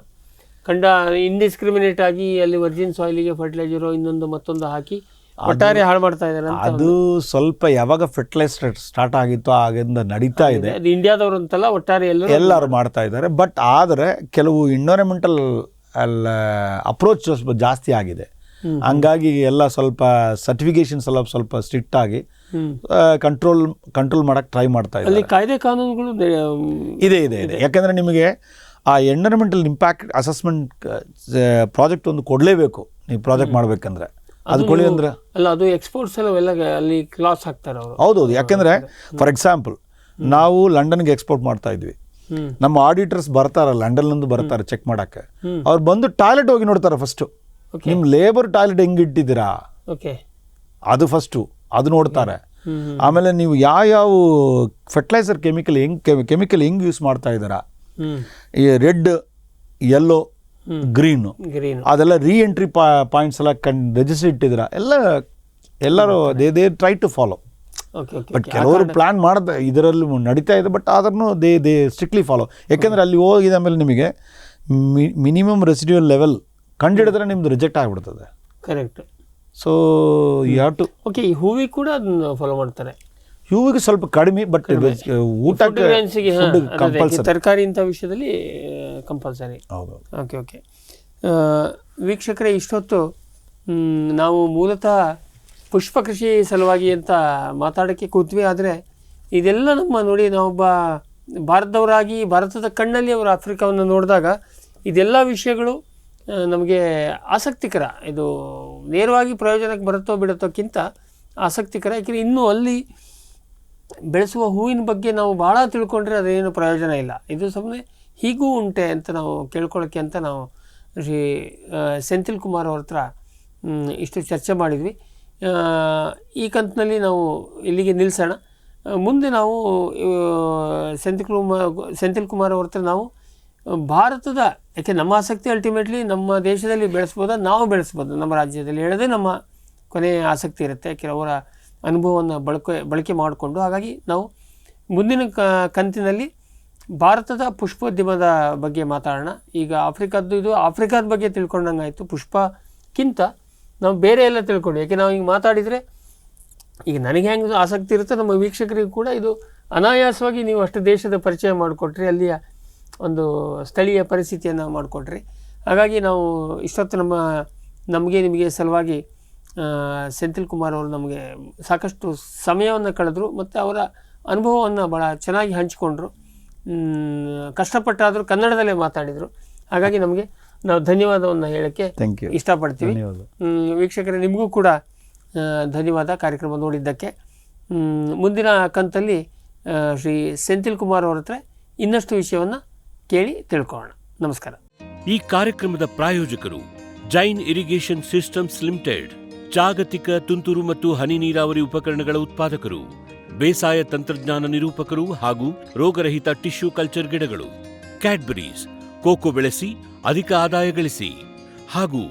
ಇಂಡಿಸ್ಕ್ರಿಮಿನೇಟ್ ಆಗಿ ಅಲ್ಲಿ ವರ್ಜಿನ್ ಸಾಯಿಲಿಗೆ ಫರ್ಟಿಲೈಸರು ಇನ್ನೊಂದು ಮತ್ತೊಂದು ಹಾಕಿ ಒಟ್ಟಾರೆ ಹಾಳು ಮಾಡ್ತಾ ಇದ್ದಾರೆ ಅಂತ. ಅದು ಸ್ವಲ್ಪ ಯಾವಾಗ ಫರ್ಟಿಲೈಸರ್ ಸ್ಟಾರ್ಟ್ ಆಗಿತ್ತು ಆಗಿಂದ ನಡೀತಾ ಇದೆ. ಅದು ಇಂಡಿಯಾದವರು ಅಂತಲ್ಲ, ಒಟ್ಟಾರೆ ಎಲ್ಲರೂ ಮಾಡ್ತಾ ಇದ್ದಾರೆ. ಬಟ್ ಆದರೆ ಕೆಲವು ಎನ್ವೈರನ್ಮೆಂಟಲ್ ಅಪ್ರೋಚ್ ಜಾಸ್ತಿ ಆಗಿದೆ. ಹಂಗಾಗಿ ಎಲ್ಲ ಸ್ವಲ್ಪ ಸರ್ಟಿಫಿಕೇಶನ್ಸ್ ಎಲ್ಲ ಸ್ವಲ್ಪ ಸ್ಟ್ರಿಕ್ಟ್ ಆಗಿ ಕಂಟ್ರೋಲ್ ಮಾಡಕ್ಕೆ ಟ್ರೈ ಮಾಡ್ತಾ ಇದ್ದಾರೆ. ಅಲ್ಲಿ ಕಾಯ್ದೆ ಕಾನೂನುಗಳು ಇದೆ. ಯಾಕಂದರೆ ನಿಮಗೆ ಆ ಎನ್ವೈರನ್ಮೆಂಟಲ್ ಇಂಪ್ಯಾಕ್ಟ್ ಅಸೆಸ್ಮೆಂಟ್ ಪ್ರಾಜೆಕ್ಟ್ ಒಂದು ಕೊಡಲೇಬೇಕು. ನೀವು ಪ್ರಾಜೆಕ್ಟ್ ಮಾಡಬೇಕಂದ್ರೆ ಅದು ಕೊಡಿ ಅಂದ್ರೆ ಅಲ್ಲ, ಅದು ಎಕ್ಸ್ಪೋರ್ಟ್ಸ್ ಎಲ್ಲ ಅಲ್ಲಿ ಕ್ಲಾಸ್ ಹಾಕ್ತಾರೆ ಅವರು. ಹೌದೌದು. ಯಾಕೆಂದರೆ ಫಾರ್ ಎಕ್ಸಾಂಪಲ್ ನಾವು ಲಂಡನ್ಗೆ ಎಕ್ಸ್ಪೋರ್ಟ್ ಮಾಡ್ತಾ ಇದ್ವಿ. ನಮ್ಮ ಆಡಿಟರ್ಸ್ ಬರ್ತಾರೆ, ಲಂಡನ್ನಿಂದ ಬರ್ತಾರೆ ಚೆಕ್ ಮಾಡಕ್ಕೆ. ಅವ್ರು ಬಂದು ಟಾಯ್ಲೆಟ್ ಹೋಗಿ ನೋಡ್ತಾರೆ ಫಸ್ಟು. ನಿಮ್ಮ ಲೇಬರ್ ಟಾಯ್ಲೆಟ್ ಹೆಂಗೆ ಇಟ್ಟಿದ್ದೀರಾ, ಅದು ಫಸ್ಟು ಅದು ನೋಡ್ತಾರೆ. ಆಮೇಲೆ ನೀವು ಯಾವ ಫರ್ಟಿಲೈಸರ್ ಕೆಮಿಕಲ್ ಹೆಂಗೆ ಯೂಸ್ ಮಾಡ್ತಾ ಇದ್ದೀರಾ, ಈ ರೆಡ್, ಯೆಲ್ಲೋ, ಗ್ರೀನು, ಅದೆಲ್ಲ ಎಂಟ್ರಿ ಪಾಯಿಂಟ್ಸ್ ಎಲ್ಲ ರಿಜಿಸ್ಟರ್ ಇಟ್ಟಿದ್ದೀರಾ, ಎಲ್ಲರೂ they try to follow. But ಕೆಲವರು ಪ್ಲಾನ್ ಮಾಡಿದ ಇದರಲ್ಲಿ ನಡೀತಾ ಇದೆ, ಬಟ್ ಆದ್ರೂ ದೇ ಸ್ಟ್ರಿಕ್ಟ್ಲಿ ಫಾಲೋ. ಯಾಕೆಂದರೆ ಅಲ್ಲಿ ಹೋಗಿದ ಮೇಲೆ ನಿಮಗೆ ಮಿನಿಮಮ್ ರೆಸಿಡ್ಯೂಯಲ್ ಲೆವೆಲ್ ಕಂಡಿಡಿದ್ರೆ ನಿಮ್ದು ರಿಜೆಕ್ಟ್ ಆಗಿಬಿಡ್ತದೆ. Correct. So you have to. Okay. ಈ ಹೂವಿಗೆ ಕೂಡ ಅದನ್ನು ಫಾಲೋ ಮಾಡ್ತಾರೆ. ಹೂವಿಗೆ ಸ್ವಲ್ಪ ಕಡಿಮೆ, ಬಟ್ ಊಟಕ್ಕೆ ಕಂಪಲ್ಸರಿ. ತರಕಾರಿ ಇಂಥ ವಿಷಯದಲ್ಲಿ ಕಂಪಲ್ಸರಿ. ಹೌದು. ಓಕೆ. ವೀಕ್ಷಕರೇ, ಇಷ್ಟೊತ್ತು ನಾವು ಮೂಲತಃ ಪುಷ್ಪ ಕೃಷಿ ಸಲುವಾಗಿ ಅಂತ ಮಾತಾಡೋಕ್ಕೆ ಕೂತ್ವಿ. ಆದರೆ ಇದೆಲ್ಲ ನಮ್ಮ ನೋಡಿ, ನಾವೊಬ್ಬ ಭಾರತದವರಾಗಿ ಭಾರತದ ಕಣ್ಣಲ್ಲಿ ಅವರು ಆಫ್ರಿಕಾವನ್ನು ನೋಡಿದಾಗ ಇದೆಲ್ಲ ವಿಷಯಗಳು ನಮಗೆ ಆಸಕ್ತಿಕರ. ಇದು ನೇರವಾಗಿ ಪ್ರಯೋಜನಕ್ಕೆ ಬರುತ್ತೋ ಬಿಡುತ್ತೋಕ್ಕಿಂತ ಆಸಕ್ತಿಕರ. ಯಾಕೆಂದರೆ ಇನ್ನೂ ಅಲ್ಲಿ ಬೆಳೆಸುವ ಹೂವಿನ ಬಗ್ಗೆ ನಾವು ಭಾಳ ತಿಳ್ಕೊಂಡ್ರೆ ಅದೇನು ಪ್ರಯೋಜನ ಇಲ್ಲ. ಇದು ಸುಮ್ಮನೆ ಹೀಗೂ ಉಂಟೆ ಅಂತ ನಾವು ಕೇಳ್ಕೊಳ್ಳೋಕ್ಕೆ ಅಂತ ನಾವು ಶ್ರೀ ಸೆಂಥಿಲ್ ಕುಮಾರ್ ಅವ್ರ ಹತ್ರ ಇಷ್ಟು ಚರ್ಚೆ ಮಾಡಿದ್ವಿ. ಈ ಕಂತಿನಲ್ಲಿ ನಾವು ಇಲ್ಲಿಗೆ ನಿಲ್ಲಿಸೋಣ. ಮುಂದೆ ನಾವು ಸೆಂಥಿಲ್ ಕುಮಾರ್ ಅವ್ರ ಹತ್ರ ನಾವು ಭಾರತದ, ಯಾಕೆ ನಮ್ಮ ಆಸಕ್ತಿ ಅಲ್ಟಿಮೇಟ್ಲಿ ನಮ್ಮ ದೇಶದಲ್ಲಿ ಬೆಳೆಸ್ಬೋದಾ, ನಾವು ಬೆಳೆಸ್ಬೋದು ನಮ್ಮ ರಾಜ್ಯದಲ್ಲಿ ಹೇಳೋದೇ ನಮ್ಮ ಕೊನೆಯ ಆಸಕ್ತಿ ಇರುತ್ತೆ. ಯಾಕೆ ಅವರ ಅನುಭವವನ್ನು ಬಳಕೆ ಮಾಡಿಕೊಂಡು. ಹಾಗಾಗಿ ನಾವು ಮುಂದಿನ ಕಂತಿನಲ್ಲಿ ಭಾರತದ ಪುಷ್ಪೋದ್ಯಮದ ಬಗ್ಗೆ ಮಾತಾಡೋಣ. ಈಗ ಆಫ್ರಿಕಾದ ಬಗ್ಗೆ ತಿಳ್ಕೊಂಡಂಗಾಯಿತು. ಪುಷ್ಪಕ್ಕಿಂತ ನಾವು ಬೇರೆ ಎಲ್ಲ ತಿಳ್ಕೊಂಡು, ಯಾಕೆ ನಾವು ಹಿಂಗೆ ಮಾತಾಡಿದರೆ ಈಗ ನನಗೆ ಹೆಂಗೆ ಆಸಕ್ತಿ ಇರುತ್ತೆ, ನಮ್ಮ ವೀಕ್ಷಕರಿಗೂ ಕೂಡ ಇದು ಅನಾಯಾಸವಾಗಿ ನೀವು ಅಷ್ಟು ದೇಶದ ಪರಿಚಯ ಮಾಡಿಕೊಟ್ರಿ, ಅಲ್ಲಿಯ ಒಂದು ಸ್ಥಳೀಯ ಪರಿಸ್ಥಿತಿಯನ್ನು ಮಾಡಿಕೊಟ್ರಿ. ಹಾಗಾಗಿ ನಾವು ಇಷ್ಟೊತ್ತು ನಿಮಗೆ ಸಲುವಾಗಿ ಸೆಂಥಿಲ್ ಕುಮಾರ್ ಅವರು ನಮಗೆ ಸಾಕಷ್ಟು ಸಮಯವನ್ನು ಕಳೆದರು ಮತ್ತು ಅವರ ಅನುಭವವನ್ನು ಭಾಳ ಚೆನ್ನಾಗಿ ಹಂಚಿಕೊಂಡ್ರು. ಕಷ್ಟಪಟ್ಟಾದರೂ ಕನ್ನಡದಲ್ಲೇ ಮಾತಾಡಿದರು. ಹಾಗಾಗಿ ನಾವು ಧನ್ಯವಾದವನ್ನು ಹೇಳೋಕ್ಕೆ ಇಷ್ಟಪಡ್ತೀವಿ. ವೀಕ್ಷಕರೇ, ನಿಮಗೂ ಕೂಡ ಧನ್ಯವಾದ ಕಾರ್ಯಕ್ರಮ ನೋಡಿದ್ದಕ್ಕೆ. ಮುಂದಿನ ಕಂತಲ್ಲಿ ಶ್ರೀ ಸೆಂಥಿಲ್ ಕುಮಾರ್ ಅವರ ಹತ್ರ ಇನ್ನಷ್ಟು ವಿಷಯವನ್ನು ಕೇಳಿ ತಿಳ್ಕೊಳ್ಳೋಣ. ನಮಸ್ಕಾರ. ಈ ಕಾರ್ಯಕ್ರಮದ ಪ್ರಾಯೋಜಕರು ಜೈನ್ ಇರಿಗೇಷನ್ ಸಿಸ್ಟಮ್ಸ್ ಲಿಮಿಟೆಡ್, ಜಾಗತಿಕ ತುಂತುರು ಮತ್ತು ಹನಿ ನೀರಾವರಿ ಉಪಕರಣಗಳ ಉತ್ಪಾದಕರು, ಬೇಸಾಯ ತಂತ್ರಜ್ಞಾನ ನಿರೂಪಕರು ಹಾಗೂ ರೋಗರಹಿತ ಟಿಶ್ಯೂ ಕಲ್ಚರ್ ಗಿಡಗಳು, ಕ್ಯಾಡ್ಬರೀಸ್, ಕೋಕೋ ಬೆಳೆಸಿ ಅಧಿಕ ಆದಾಯ ಗಳಿಸಿ, ಹಾಗೂ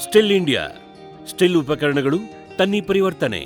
ಸ್ಟಿಲ್ ಇಂಡಿಯಾ, ಸ್ಟಿಲ್ ಉಪಕರಣಗಳು ತನ್ನಿ ಪರಿವರ್ತನೆ.